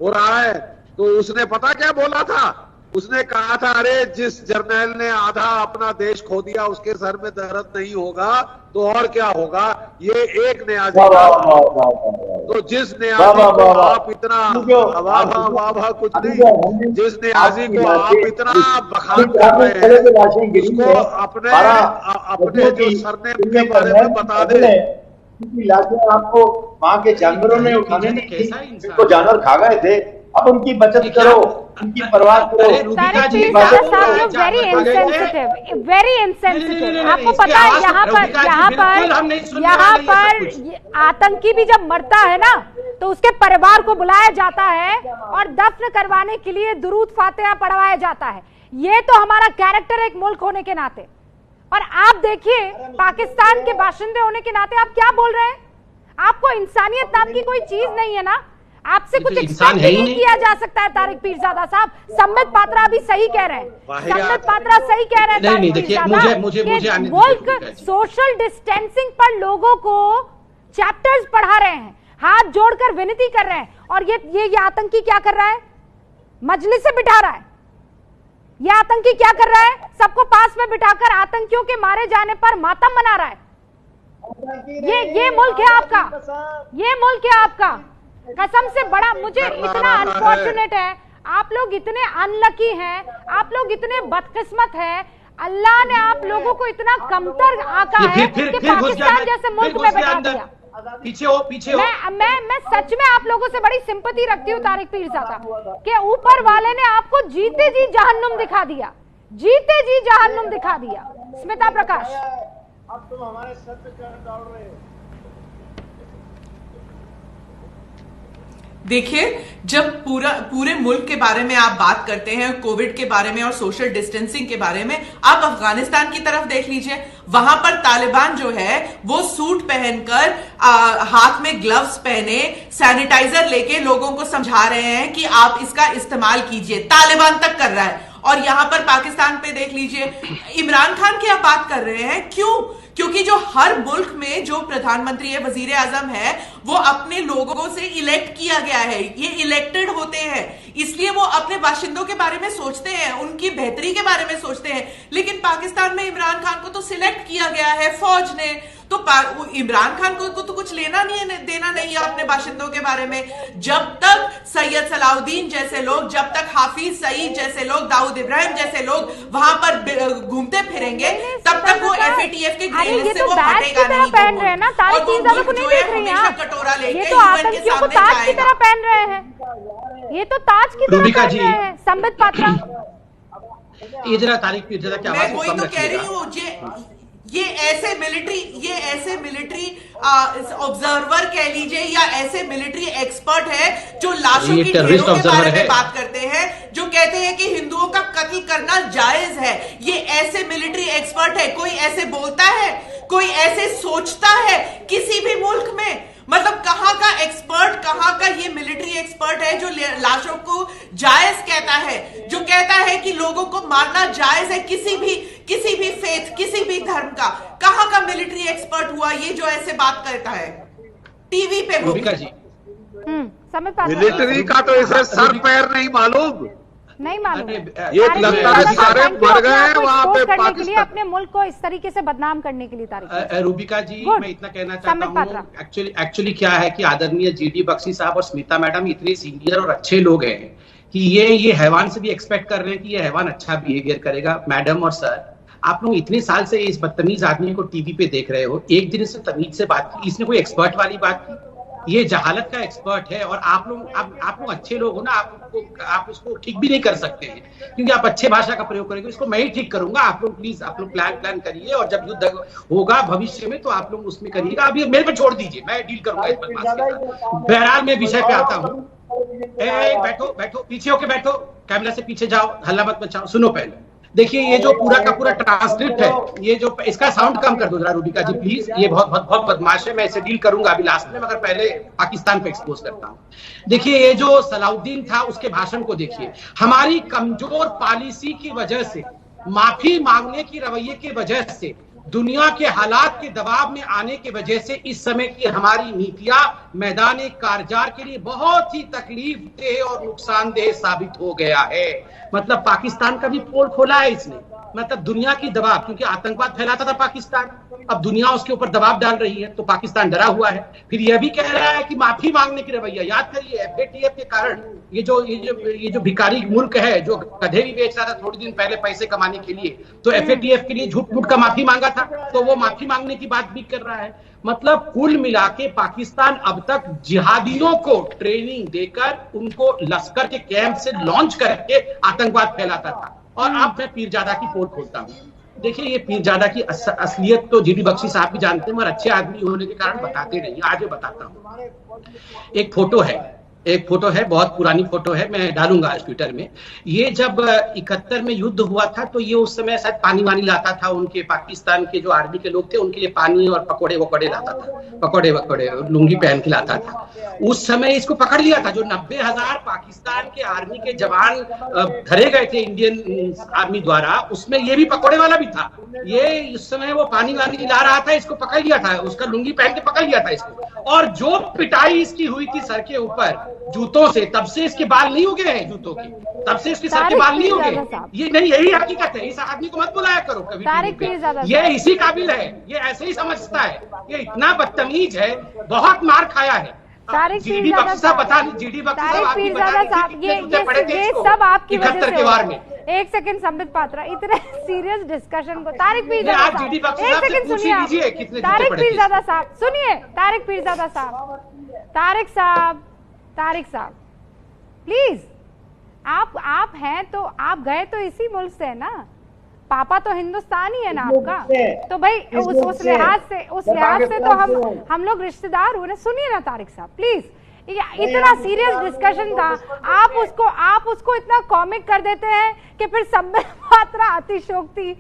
रहा है। तो उसने पता क्या बोला था, उसने कहा था अरे जिस जर्नैल ने आधा अपना देश खो दिया उसके सर में दर्द नहीं होगा तो और क्या होगा। ये एक नियाजी तो जिस नियाजी को आप इतना वाह कुछ नहीं, जिस नियाजी को आप इतना बखान कर रहे हैं उसको अपने जो सरनेम के बारे में बता दे। लाशें आपको वहाँ के जानवरों ने उठाने नहीं दी, जिनको जानवर खा गए थे। अब उनकी बचत करो, उनकी परवाह करो। Very insensitive. आपको पता है यहाँ पर आतंकी भी जब मरता है ना तो उसके परिवार को बुलाया जाता है और दफन करवाने के लिए दुरूद फातिहा पढ़वाया जाता है। ये तो हमारा कैरेक्टर एक मुल्क होने के नाते। और आप देखिए पाकिस्तान के बाशिंदे होने के नाते आप क्या बोल रहे हैं। आपको इंसानियत नाम की कोई चीज नहीं है ना, आपसे कुछ एक्सपेक्ट नहीं किया जा सकता है। तारिक पीरजादा साहब, सम्बित पात्रा भी सही कह रहे हैं, सम्बित पात्रा सही कह रहे हैं। नहीं देखिए, मुल्क सोशल डिस्टेंसिंग पर लोगों को चैप्टर्स पढ़ा रहे हैं, हाथ जोड़कर विनती कर रहे हैं। और ये आतंकी क्या कर रहा है, मजलिस से बिठा रहा है। ये आतंकी क्या कर रहा है, सबको पास में बिठाकर आतंकियों के मारे जाने पर मातम मना रहा है। ये मुल्क है आपका, ये मुल्क है आपका। कसम से बड़ा मुझे इतना अनफॉर्चुनेट है, आप लोग इतने अनलकी हैं, आप लोग इतने बदकिस्मत हैं। अल्लाह ने आप लोगों को इतना कमतर आका है कि पाकिस्तान जैसे मुल्क में बैठा दिया। पीछे हो। मैं सच में आप लोगों से बड़ी सिंपैथी रखती हूँ तारिक पीरजादा के ऊपर वाले ने आपको जीते जी जहन्नुम दिखा दिया, जीते जी जहन्नुम दिखा दिया। स्मिता प्रकाश, अब तुम हमारे सर पे चढ़ डाल रहे हो। देखिए, जब पूरे मुल्क के बारे में आप बात करते हैं, कोविड के बारे में और सोशल डिस्टेंसिंग के बारे में, आप अफगानिस्तान की तरफ देख लीजिए। वहां पर तालिबान जो है वो सूट पहनकर हाथ में ग्लव्स पहने सैनिटाइजर लेके लोगों को समझा रहे हैं कि आप इसका इस्तेमाल कीजिए। तालिबान तक कर रहा है। और यहां पर पाकिस्तान पे देख लीजिए, इमरान खान की आप बात कर रहे हैं, क्यों? क्योंकि जो हर मुल्क में जो प्रधानमंत्री है, वजीर आजम है, वो अपने लोगों से इलेक्ट किया गया है। ये इलेक्टेड होते हैं, इसलिए वो अपने बाशिंदों के बारे में सोचते हैं, उनकी बेहतरी के बारे में सोचते हैं। लेकिन पाकिस्तान में इमरान खान को तो सिलेक्ट किया गया है फौज ने, तो इमरान खान को तो कुछ लेना नहीं है, देना नहीं है अपने बाशिंदों के बारे में। जब तक सैयद सलाउद्दीन जैसे लोग, जब तक हाफिज सईद जैसे लोग, दाऊद इब्राहिम जैसे लोग वहां पर घूमते फिरेंगे, तब तक वो FATF के ग्रे लिस्ट से वो हटेगा नहीं। पहन रहे हैं ना, तारिक पीरजादा को नहीं देख रही हैं, कटोरा लेके ये तो आतंकियों को ताज की तरह पहन रहे हैं, ये तो ताज की तरह पहन रहे हैं। संबित पात्रा, ये जरा तारिक पीरजादा की आवाज मैं वही तो कह रही हूँ, ये ऐसे मिलिट्री ऑब्जर्वर कह लीजिए या ऐसे मिलिट्री एक्सपर्ट है जो लाशों की ढेरों के बारे में बात करते हैं, जो कहते हैं कि हिंदुओं का कत्ल करना जायज है। ये ऐसे मिलिट्री एक्सपर्ट है। कोई ऐसे बोलता है, कोई ऐसे सोचता है किसी भी मुल्क में? मतलब कहां का एक्सपर्ट, कहां का ये मिलिट्री एक्सपर्ट है जो लाशों को जायज कहता है, जो कहता है कि लोगों को मारना जायज है, किसी भी फेथ, किसी भी धर्म का? कहां का मिलिट्री एक्सपर्ट हुआ ये जो ऐसे बात करता है टीवी पे? रूबिका जी, मिलिट्री का तो ऐसे सर पैर नहीं मालूम, नहीं मालूम। ये लगता है सारे मर गए हैं वहां पे पाकिस्तान, अपने मुल्क को इस तरीके से बदनाम करने के लिए। तारिक, रूबिका जी, मैं इतना कहना चाहता हूँ, एक्चुअली क्या है कि आदरणीय GD बख्शी साहब और स्मिता मैडम इतने सीनियर और अच्छे लोग हैं कि ये हैवान से भी एक्सपेक्ट कर रहे हैं कि ये हैवान अच्छा बिहेवियर करेगा। मैडम और सर, आप लोग इतने साल से इस बदतमीज आदमी को टीवी पे देख रहे हो, एक दिन इससे तमीज से बात की, इसने कोई एक्सपर्ट वाली बात की? ये जहालत का एक्सपर्ट है। और आप लोग अच्छे लोग हो ना, आप उसको ठीक भी नहीं कर सकते हैं क्योंकि आप अच्छे भाषा का प्रयोग करेंगे। इसको मैं ही ठीक करूंगा। आप लोग प्लीज, आप लोग प्लान करिए और जब युद्ध होगा भविष्य में तो आप लोग उसमें करिएगा। अभी मेरे पे छोड़ दीजिए, मैं डील करूंगा इस बदमाश के साथ। बहरहाल मैं विषय पे आता हूँ। बैठो, पीछे होके बैठो, कैमरा से पीछे जाओ, हल्ला मत मचाओ। सुनो पहले, देखिए ये जो पूरा का पूरा ट्रांसक्रिप्ट है, ये जो इसका साउंड कम कर दो जरा रूबिका जी प्लीज, ये बहुत बदमाश है। मैं इसे डील करूंगा अभी लास्ट में, मगर पहले पाकिस्तान पे एक्सपोज करता हूँ। देखिए ये जो सलाउद्दीन था उसके भाषण को देखिए। हमारी कमजोर पॉलिसी की वजह से, माफी मांगने की रवैये की वजह से, दुनिया के हालात के दबाव में आने की वजह से इस समय की हमारी नीतियां मैदान कारजार के लिए बहुत ही तकलीफदेह और नुकसानदेह साबित हो गया है। मतलब पाकिस्तान का भी पोल खोला है इसने, मतलब दुनिया की दबाव, क्योंकि आतंकवाद फैलाता था पाकिस्तान, अब दुनिया उसके ऊपर दबाव डाल रही है तो पाकिस्तान डरा हुआ है। फिर यह भी कह रहा है कि माफी मांगने की रवैया, याद करिए FATF के कारण ये जो भिखारी मुल्क है, जो गधे भी बेच रहा था थोड़ी दिन पहले पैसे कमाने के लिए, तो FATF के लिए झूठ मूठ का माफी मांगा था, तो वो माफी मांगने की बात भी कर रहा है। मतलब कुल मिला के पाकिस्तान अब तक जिहादियों को ट्रेनिंग देकर उनको लश्कर के कैंप से लॉन्च करके आतंकवाद फैलाता था। और अब मैं पीरजादा की पोल खोलता हूँ। देखिए ये पीरजादा की असलियत तो GD बख्शी साहब भी जानते हैं, मगर अच्छे आदमी होने के कारण बताते नहीं। आज मैं बताता हूँ। एक फोटो है, बहुत पुरानी फोटो है, मैं डालूंगा आज ट्विटर में। ये जब 71 में युद्ध हुआ था तो ये उस समय शायद पानी वानी लाता था, उनके पाकिस्तान के जो आर्मी के लोग थे उनके लिए पानी और पकौड़े वकौड़े लाता था, पकौड़े लुंगी पहन के लाता था। उस समय इसको पकड़ लिया था। जो 90,000 पाकिस्तान के आर्मी के जवान धरे गए थे इंडियन आर्मी द्वारा, उसमें ये भी पकौड़े वाला भी था। ये उस समय वो पानी वानी ला रहा था, इसको पकड़ लिया था, उसका लुंगी पहन के पकड़ लिया था इसको। और जो पिटाई इसकी हुई थी सर के ऊपर जूतों से, तब से इसके बाल नहीं उगे हैं जूतों के, तब से इसके सर के बाल नहीं उगे। ये नहीं, यही हकीकत है। इस आदमी को मत बुलाया करो कभी भी, ये इसी काबिल है, ये ऐसे ही समझता है, ये इतना बदतमीज है, बहुत मार खाया है। GD बख्शी साहब बता, GD बख्शी साहब ये सब आपकी वजह से हुआ। एक सेकंड संबित पात्रा, इतने सीरियस डिस्कशन को तारिक पीरजादा साहब, एक सेकंड सुनिए। तारिक पीरजादा साहब सुनिए, तारिक पीरजादा साहब, तारिक साहब प्लीज, आप हैं तो आप गए तो इसी मुल्क से है ना, पापा तो हिंदुस्तानी है ना आपका, तो भाई उस लिहाज से तो हम लोग रिश्तेदार हुए ना। सुनिए ना तारिक साहब प्लीज, इतना सीरियस डिस्कशन था, आप उसको इतना कॉमिक कर देते हैं कि फिर संबित पात्रा अतिशयोक्ति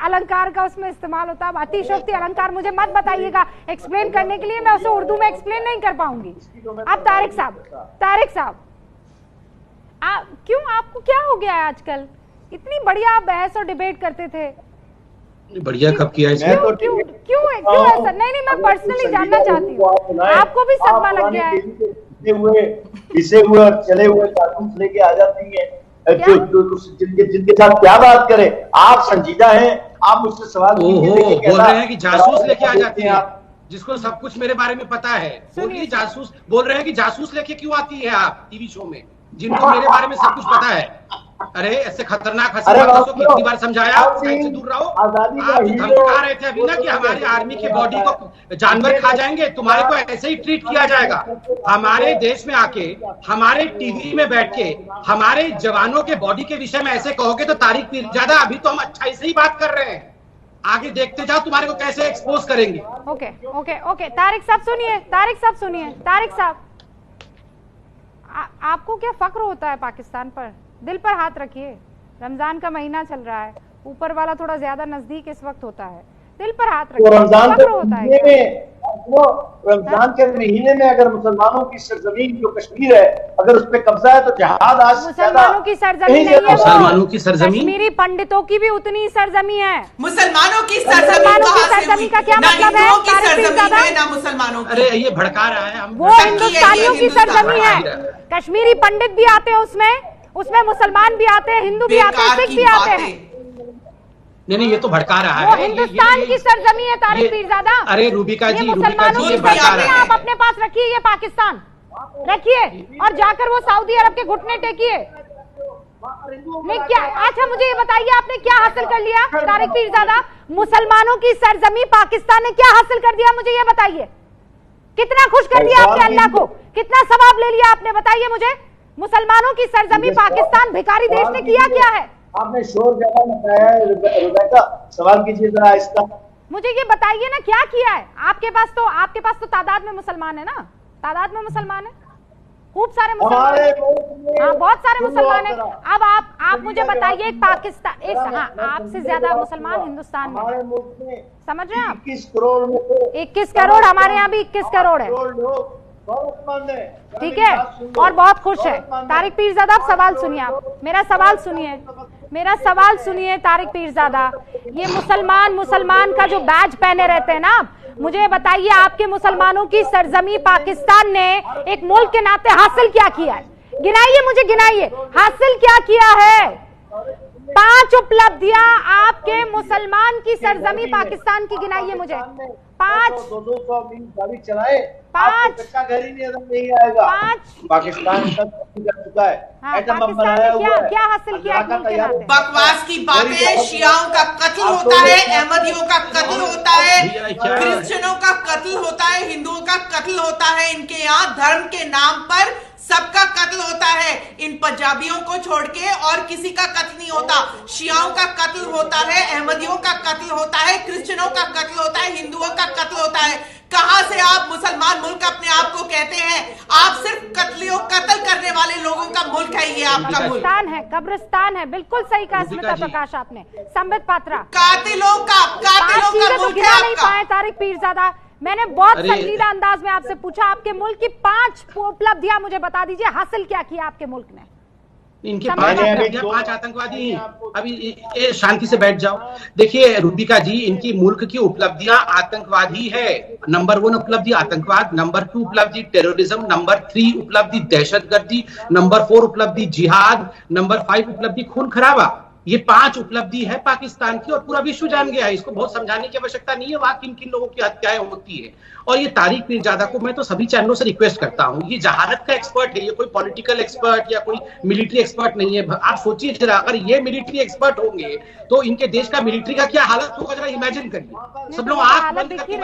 अलंकार का उसमें इस्तेमाल होता है। अतिशयोक्ति अलंकार मुझे मत बताइएगा एक्सप्लेन करने के लिए, मैं उसे उर्दू में एक्सप्लेन नहीं कर पाऊंगी। अब तारिक साहब क्यों, आपको क्या हो गया है आजकल? इतनी बढ़िया आप बहस और डिबेट करते थे, बढ़िया कब किया इसमें? क्यों ऐसा? नहीं, मैं पर्सनली जानना चाहती हूँ, आपको भी सदमा लग गया है? इसे हुए और चले हुए जासूस लेके आ जाती है, जिनके साथ क्या बात करें। आप संजीदा हैं, आप मुझसे सवाल बोल रहे हैं कि जासूस लेके आ जाती है, जिसको सब कुछ मेरे बारे में पता है। बोलिए, जासूस बोल रहे हैं कि जासूस लेके क्यों आती है आप टीवी शो में, जिनको मेरे बारे में सब कुछ पता है? अरे ऐसे खतरनाक कितनी बार समझाया, से दूर रहो। आप धमका रहे थे अभी ना कि हमारी आर्मी के बॉडी को जानवर खा जाएंगे, तुम्हारे को ऐसे ही ट्रीट किया जाएगा। हमारे देश में आके, हमारे टीवी में बैठ के हमारे जवानों के बॉडी के विषय में ऐसे कहोगे तो तारिक पीरजादा, अभी तो हम अच्छाई से ही बात कर रहे हैं, आगे देखते जाओ तुम्हारे को कैसे एक्सपोज करेंगे। ओके तारिक साहब आपको क्या फक्र होता है पाकिस्तान पर? दिल पर हाथ रखिए, रमजान का महीना चल रहा है, ऊपर वाला थोड़ा ज्यादा नजदीक इस वक्त होता है, दिल पर हाथ रखिए। रमजान के महीने में अगर मुसलमानों की सरजमीन जो कश्मीर है, अगर उस पर कब्जा है तो जहाद आज मुसलमानों की सरजमीन नहीं है, मुसलमानों की सरजमीन, कश्मीरी पंडितों की भी उतनी सरजमी है। मुसलमानों की सरजमी का क्या मतलब है? ना मुसलमानों, अरे ये भड़का रहा है, वो हिंदुस्तानियों की सरजमी है। कश्मीरी पंडित भी आते हैं उसमें मुसलमान भी आते हैं, हिंदू भी आते हैं, सिख भी आते हैं। नहीं, ये तो भड़का रहा है। वो हिंदुस्तान की सरजमी है तारिक पीरजादा। अरे रूबिका जी, मुसलमानों की सरजमी आप अपने पास रखिए, ये पाकिस्तान रखिए और जाकर वो सऊदी अरब के घुटने टेकिए। नहीं क्या, अच्छा मुझे ये बताइए, आपने क्या हासिल कर लिया तारिक पीरजादा? मुसलमानों की सरजमी पाकिस्तान ने क्या हासिल कर दिया, मुझे ये बताइए। कितना खुश कर दिया आपने अल्लाह को, कितना सवाब ले लिया आपने, बताइए मुझे। मुसलमानों की सरजमी पाकिस्तान भिखारी देश ने किया क्या है? आपने शोर ज्यादा मचाया है रुबैका, सवाल कीजिए जरा इसका। मुझे ये बताइए ना, क्या किया है? आपके पास तो तादाद में मुसलमान है ना, तादाद में मुसलमान है, खूब सारे मुसलमान हैं। हाँ, बहुत सारे मुसलमान हैं। अब आप मुझे बताइए, पाकिस्तान आपसे ज्यादा मुसलमान हिंदुस्तान में, समझ रहे हैं आप? 21 करोड़, हमारे यहाँ भी 21 करोड़ है, ठीक है, और बहुत खुश है। तारिक पीरजादा, आप सवाल सुनिए, आप मेरा सवाल सुनिए तारिक पीरजादा। ये मुसलमान का जो बैज पहने रहते हैं ना, मुझे बताइए आपके मुसलमानों की सरजमी पाकिस्तान ने एक मुल्क के नाते हासिल क्या किया है? गिनाइए, हासिल क्या किया है? 5 उपलब्धियां आपके मुसलमान की सरजमी पाकिस्तान की गिनाइए मुझे। 5 गाड़ी चलाए, 5 घर ही नहीं आएगा। 5 पाकिस्तान कर चुका है, क्या हासिल किया? बकवास की बातें। शियाओं का कत्ल होता है, अहमदियों का कत्ल होता है, क्रिश्चियनों का कत्ल होता है, हिंदुओं का कत्ल होता है। इनके यहाँ धर्म के नाम पर सबका कत्ल होता है, इन पंजाबियों को छोड़ के और किसी का कत्ल नहीं होता। शियाओं का कत्ल होता है, अहमदियों का कत्ल होता है, क्रिश्चियनों का कत्ल होता है, हिंदुओं का कत्ल होता है। कहां से आप मुसलमान मुल्क अपने आप को कहते हैं? आप सिर्फ कत्ल करने वाले लोगों का मुल्क है ये आपका मुल्क। कब्रिस्तान है, बिल्कुल सही कहा स्मिता प्रकाश आपने। संबित पात्रा, कातिलों का मुल्क है आपका। तारिक पीरजादा, मैंने बहुत संजीदा अंदाज में आपसे पूछा, आपके मुल्क की 5 उपलब्धियां मुझे बता दीजिए, हासिल क्या किया आपके मुल्क ने? इनके 5 आतंकवादी हैं। अभी शांति से बैठ जाओ। देखिए रूबिका जी, इनकी मुल्क की उपलब्धियां आतंकवाद ही है। नंबर 1 उपलब्धि आतंकवाद, नंबर 2 उपलब्धि टेररिज्म, नंबर 3 उपलब्धि दहशतगर्दी, नंबर 4 उपलब्धि जिहाद, नंबर 5 उपलब्धि खून खराबा। ये 5 उपलब्धि है पाकिस्तान की और पूरा विश्व जान गया है। इसको बहुत समझाने की आवश्यकता नहीं है वहां किन किन लोगों की हत्याएं होती है। और ये तारिक पीरजादा को मैं तो सभी चैनलों से रिक्वेस्ट करता हूं, ये जहालत का एक्सपर्ट है, ये कोई पॉलिटिकल एक्सपर्ट या कोई मिलिट्री एक्सपर्ट नहीं है। आप सोचिए जरा, अगर ये मिलिट्री एक्सपर्ट होंगे तो इनके देश का मिलिट्री का क्या हालत होगा, जरा इमेजिन करिए। सब लोग आंख बंद करके,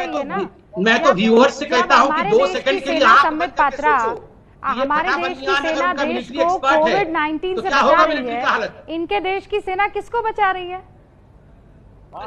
मैं तो व्यूअर्स से कहता हूं कि 2 सेकंड के लिए आंख बंद करके सोचो। हमारे देश की सेना देश को कोविड-19 से बचा रही है, इनके देश की सेना किसको बचा रही है?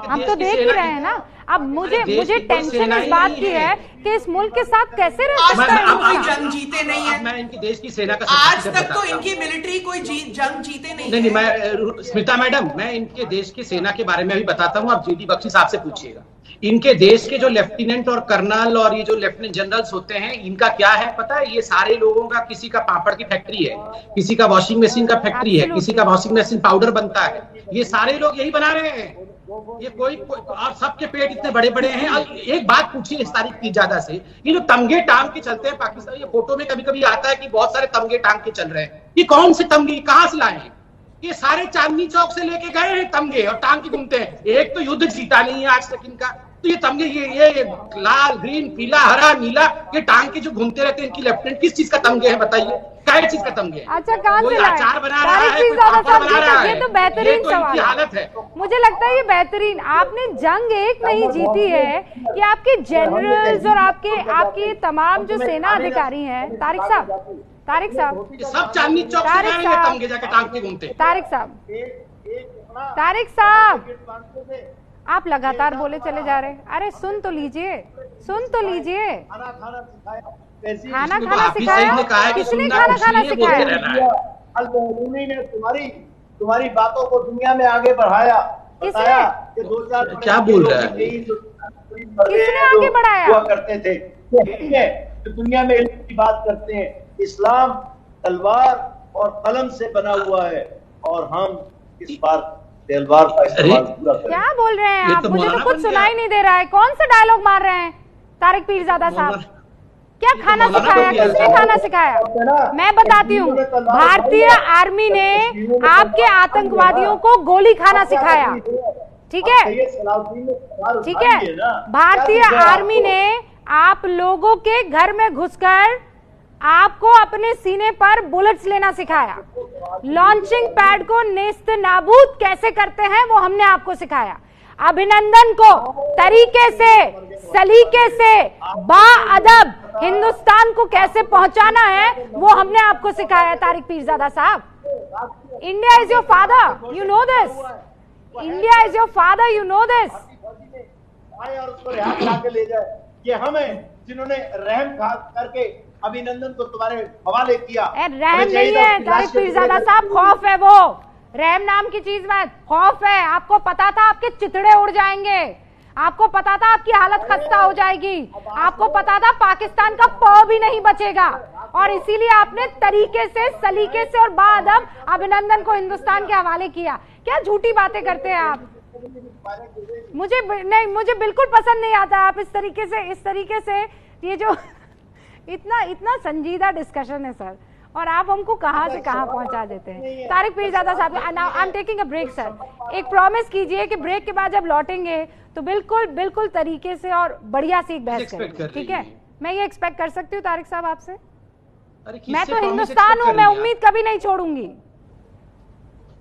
हम तो देख ही रहे हैं ना। अब मुझे टेंशन इस बात की है कि इस मुल्क के साथ कैसे रह आज सकता तक है कोई इंसान? जंग जीते नहीं है। मैं इनकी देश की सेना का आज तक तो इनकी मिलिट्री कोई जंग जीते नहीं नहीं, मैं स्मिता मैडम, मैं इनके देश की सेना के बारे में भी बताता हूँ। आप जीडी बख्शी साहब से पूछिएगा। इनके देश के जो लेफ्टिनेंट और कर्नल और ये जो लेफ्टिनेंट जनरल्स होते हैं, इनका क्या है पता है? ये सारे लोगों का, किसी का पापड़ की फैक्ट्री है, किसी का वॉशिंग मशीन का फैक्ट्री है, किसी का वॉशिंग मशीन पाउडर बनता है। ये सारे लोग यही बना रहे हैं। ये कोई और सबके पेट इतने बड़े बड़े हैं। और एक बात पूछिए इस तारीख पीरजादा से, ये जो तमगे टांग के चलते हैं पाकिस्तान, ये फोटो में कभी कभी आता है कि बहुत सारे तमगे टांग के चल रहे हैं। ये कौन से तमगे, कहां से लाए हैं? ये सारे चांदनी चौक से लेके गए हैं तमगे और टांग के घूमते हैं। एक तो युद्ध जीता नहीं है आज तक इनका, तो ये तमगे ये लाल, ग्रीन, पीला, हरा, नीला, ये टांग के जो घूमते रहते हैं इनकी लेफ्टिनेंट, किस चीज का तमगे है बताइए? क्या चीज का तमगे? अच्छा, कहां से लाए? अचार बना रहा है, कोई पापड़ बना रहा है। ये तो बेहतरीन सवाल हालत है। मुझे लगता है ये बेहतरीन। आपने जंग एक नहीं जीती है, ये आपके जनरल्स और आपके तमाम जो सेना अधिकारी हैं। तारिक साहब सब चांदनी चौक से गए हैं तमगे जाके टांग के घूमते। तारिक साहब आप लगातार बोले चले जा रहे हैं। अरे सुन तो लीजिए। खाना खाना सिखाया? किसने खाना खाना सिखाया? तुम्हारी बातों को दुनिया में आगे बढ़ाया। बताया कि 2000 क्या बोल रहा है? किसने आगे बढ़ाया? हुआ करते थे। ठीक है, तो दुनिया में इल्म की बात करते हैं। इस्लाम तलवार और कलम से बना हुआ है और हम इस बार तलवार का इस्तेमाल पूरा करें। क्या बोल रहे हैं आप? मुझे तो कुछ सुनाई नहीं दे रहा है। कौन सा डायलॉग मार रहे हैं तारिक पीरजादा साहब? क्या खाना सिखाया? किसने खाना सिखाया? मैं बताती हूँ। भारतीय आर्मी ने आपके आतंकवादियों को गोली खाना सिखाया। ठीक है। भारतीय आर्मी ने आप लोगों के घर में घुसकर आपको अपने सीने पर बुलेट्स लेना सिखाया। लॉन्चिंग पैड को नेस्त नाबूद कैसे करते हैं वो हमने आपको सिखाया। अभिनंदन को तरीके से, सलीके से, बाअदब हिंदुस्तान को कैसे पहुंचाना है वो हमने आपको सिखाया। तारिक पीरजादा साहब, India is your father, you know this. India is your father, you know this. और उसको रिहा करा के ले जाए। ये हमें जिन्होंने रहम करके अभिनंदन को तुम्हारे हवाले किया। रहम नहीं है तारिक पीरजादा साहब, खौफ है वो। रहम नाम की चीज में खौफ है। आपको पता था आपके चितड़े उड़ जाएंगे, आपको पता था आपकी हालत खस्ता हो जाएगी, आपको पता था पाकिस्तान का पौ भी नहीं बचेगा, और इसीलिए आपने तरीके से, सलीके से और बाअदब अभिनंदन को हिंदुस्तान के हवाले किया। क्या झूठी बातें करते हैं आप? मुझे बिल्कुल पसंद नहीं आता आप इस तरीके से ये जो इतना संजीदा डिस्कशन है सर, और आप हमको कहां से कहां पहुंचा देते हैं। Tariq Pirzada sahab, I am taking a break sir. एक प्रॉमिस कीजिए कि ब्रेक के बाद जब लौटेंगे तो बिल्कुल तरीके से और बढ़िया सी एक बहस करेंगे। ठीक है, मैं ये एक्सपेक्ट कर सकती हूँ तारिक साहब आपसे? मैं तो हिंदुस्तान हूँ, मैं उम्मीद कभी नहीं छोड़ूंगी।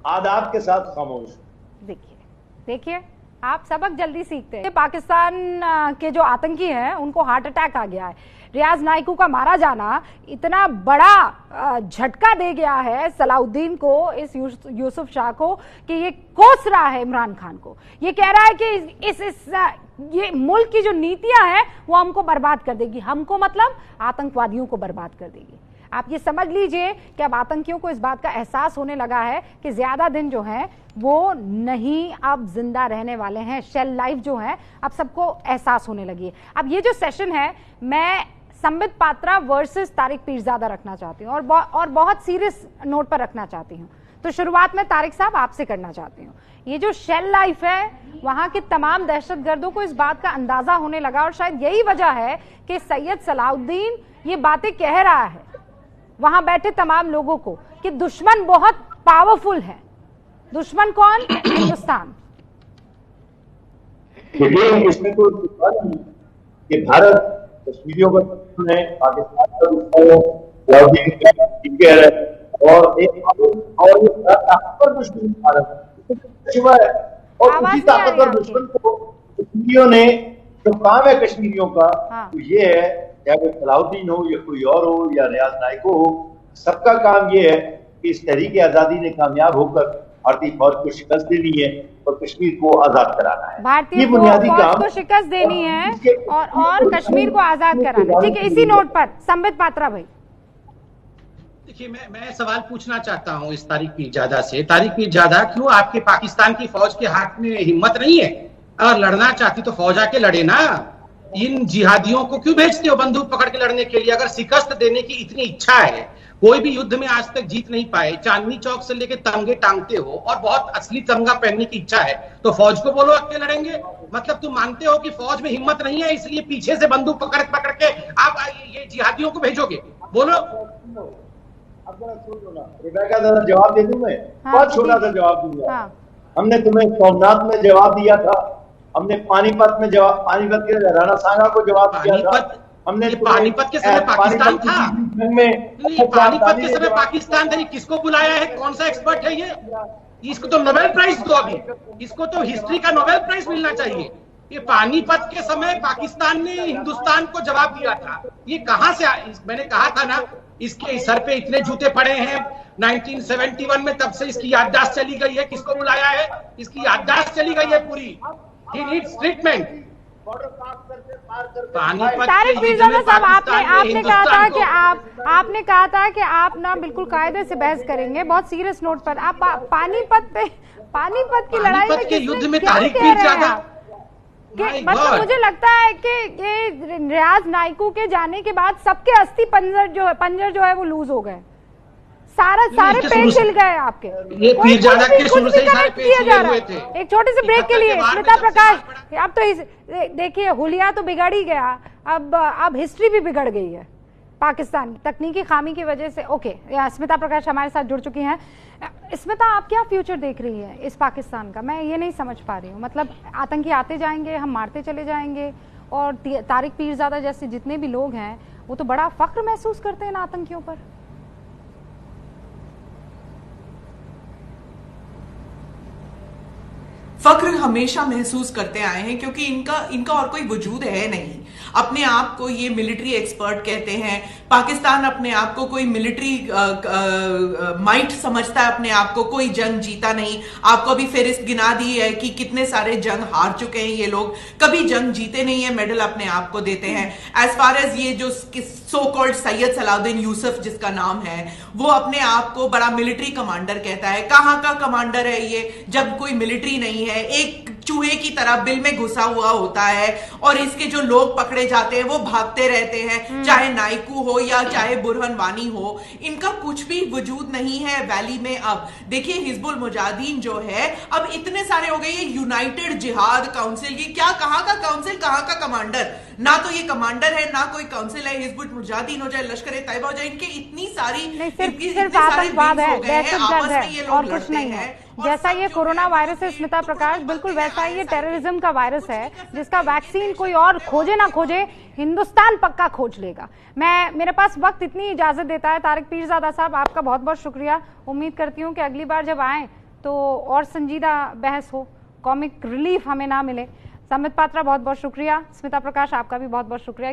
आदाब के साथ खामोश। देखिए आप सबक जल्दी सीखते हैं। पाकिस्तान के जो आतंकी हैं उनको हार्ट अटैक आ गया है। रियाज नाइकू का मारा जाना इतना बड़ा झटका दे गया है सलाउद्दीन को, इस यूसुफ शाह को, कि ये कोस रहा है इमरान खान को। ये कह रहा है कि ये मुल्क की जो नीतियां हैं वो हमको बर्बाद कर देगी। हमको मतलब आतंकवादियों को बर्बाद कर देगी। आप ये समझ लीजिए कि अब आतंकियों को इस बात का एहसास होने लगा है कि ज्यादा दिन जो है वो नहीं अब जिंदा रहने वाले हैं। शेल लाइफ जो है अब सबको एहसास होने लगी है। अब ये जो सेशन है मैं संबित पात्रा वर्सेस तारिक पीरजादा रखना चाहती हूँ और बहुत सीरियस नोट पर रखना चाहती हूँ। तो शुरुआत में तारिक साहब आपसे करना चाहती हूँ। ये जो शेल लाइफ है वहां के तमाम दहशतगर्दों को इस बात का अंदाजा होने लगा, और शायद यही वजह है कि सैयद सलाउद्दीन ये बातें कह रहा है वहां बैठे तमाम लोगों को कि दुश्मन बहुत पावरफुल है। दुश्मन कौन? हिंदुस्तान। इसमें कोई कि भारत कश्मीरियों का दुश्मन है, पाकिस्तान का दुश्मन है, और एक ताकतवर दुश्मन भारत है। और उसी ताकतवर दुश्मन को कश्मीरियों ने, जो काम है कश्मीरियों का, तो ये है, चाहे वो सलाउद्दीन हो या कोई और हो या रियाज नाइको हो, सबका काम ये है कि इस तहरीक आजादी ने कामयाब होकर भारतीय फौज को शिकस्त देनी है और कश्मीर को आजाद कराना है। भारतीय ये बुनियादी फौज काम को शिकस्त देनी है और कश्मीर को आजाद कराना है। ठीक है, इसी नोट पर संबित पात्रा भाई। देखिए, मैं सवाल पूछना चाहता हूं इस तारिक पीरजादा से। तारिक पीरजादा, क्यों आपके पाकिस्तान की फौज के हाथ में हिम्मत नहीं है? अगर लड़ना चाहती तो फौज आके लड़े ना। इन जिहादियों को क्यों भेजते हो बंदूक पकड़ के लड़ने के लिए? अगर शिकस्त देने की इतनी इच्छा है, कोई भी युद्ध में आज तक जीत नहीं पाए, चांदनी चौक से लेके तमगे टांगते हो और बहुत असली तमगा पहनने की इच्छा है, तो फौज को बोलो आके लड़ेंगे। मतलब तुम मानते हो कि फौज में हिम्मत नहीं है, इसलिए पीछे से बंदूक पकड़ पकड़ के आप ये जिहादियों को भेजोगे? बोलो। अब जरा सुन लो ना, रेबेका दादा, जवाब दे दूं मैं? बहुत छोटा सा जवाब दूंगा। हमने तुम्हें सोमनाथ में जवाब दिया था, हमने पानीपत में जवाब, पानीपत के राणा सांगा को जवाब दिया था, हमने पानीपत के समय पाकिस्तान था, पानीपत के समय पाकिस्तान था। किसको बुलाया है? कौन सा एक्सपर्ट है ये? इसको तो नोबेल प्राइज दो अभी, इसको तो हिस्ट्री का नोबेल प्राइज मिलना चाहिए। ये पानीपत के समय पाकिस्तान ने हिंदुस्तान को जवाब दिया था। ये कहां से मैंने कहा था ना, इसके सर पे इतने जूते पड़े हैं 1971 में, तब से इसकी याददाश्त चली गई है। किसको बुलाया है? इसकी याददाश्त चली गई है पूरी। He needs treatment। Tariq Pirzada साहब, आपने कहा था कि आपने कहा था कि आप ना बिल्कुल कायदे से बहस करेंगे, बहुत सीरियस नोट पर। आप पानीपत की लड़ाई के युद्ध में तारिक पीरजादा, मतलब मुझे लगता है कि ये रियाज नाइकू के जाने के बाद सबके अस्थि पंजर जो है वो लूज हो गए, सारे पेज हिल गए आपके। ये पीरजादा के शुरू से ही सारे पेज हिले हुए थे। एक छोटे से ब्रेक के लिए स्मिता प्रकाश, अब तो देखिए हुलिया तो बिगड़ ही गया, अब हिस्ट्री भी बिगड़ गई है पाकिस्तान तकनीकी खामी की वजह से। ओके, स्मिता प्रकाश हमारे साथ जुड़ चुकी हैं। स्मिता, आप क्या फ्यूचर देख रही है इस पाकिस्तान का? मैं ये नहीं समझ पा रही हूँ। मतलब आतंकी आते जाएंगे, हम मारते चले जाएंगे, और तारिक पीरजादा जैसे जितने भी लोग हैं वो तो बड़ा फख्र महसूस करते हैं इन आतंकियों पर। फख्र हमेशा महसूस करते आए हैं, क्योंकि इनका और कोई वजूद है नहीं। अपने आप को ये मिलिट्री एक्सपर्ट कहते हैं। पाकिस्तान अपने आप को कोई मिलिट्री माइट समझता है, अपने आप को कोई जंग जीता नहीं। आपको अभी फेरिस्त गिना दी है कि कितने सारे जंग हार चुके हैं ये लोग, कभी जंग जीते नहीं है, मेडल अपने आप को देते हैं। एज फार एज ये जो सो कॉल्ड सैयद सलाउद्दीन यूसुफ जिसका नाम है, वो अपने आप को बड़ा मिलिट्री कमांडर कहता है। कहां का कमांडर है ये, जब कोई मिलिट्री नहीं है, एक चूहे की तरह बिल में घुसा हुआ होता है, और इसके जो लोग पकड़े जाते हैं वो भागते रहते हैं, चाहे नाइकू हो या चाहे बुरहान वानी हो, इनका कुछ भी वजूद नहीं है वैली में। अब देखिए हिजबुल मुजाहिदीन जो है अब इतने सारे हो गए, ये यूनाइटेड जिहाद काउंसिल की क्या, कहां का काउंसिल, कहां का कमांडर? ना तो ये कमांडर है ना कोई काउंसिल है। हिजबुल मुजाहिदीन हो जाए, लश्कर ए तैयबा हो जाए, इनके इतनी सारी सिर्फ आतंकवाद है, दहशतगर्द है और कुछ नहीं है। जैसा ये कोरोना वायरस है स्मिता प्रकाश, बिल्कुल वैसा ये टेररिज्म का वायरस है जिसका वैक्सीन कोई और खोजे ना खोजे, हिंदुस्तान पक्का खोज लेगा। मेरे पास वक्त इतनी इजाजत देता है। तारिक पीरजादा साहब, आपका बहुत बहुत शुक्रिया। उम्मीद करती हूँ कि अगली बार जब आए तो और संजीदा बहस हो, कॉमिक रिलीफ हमें ना मिले। संबित पात्रा, बहुत बहुत शुक्रिया। स्मिता प्रकाश, आपका भी बहुत बहुत शुक्रिया।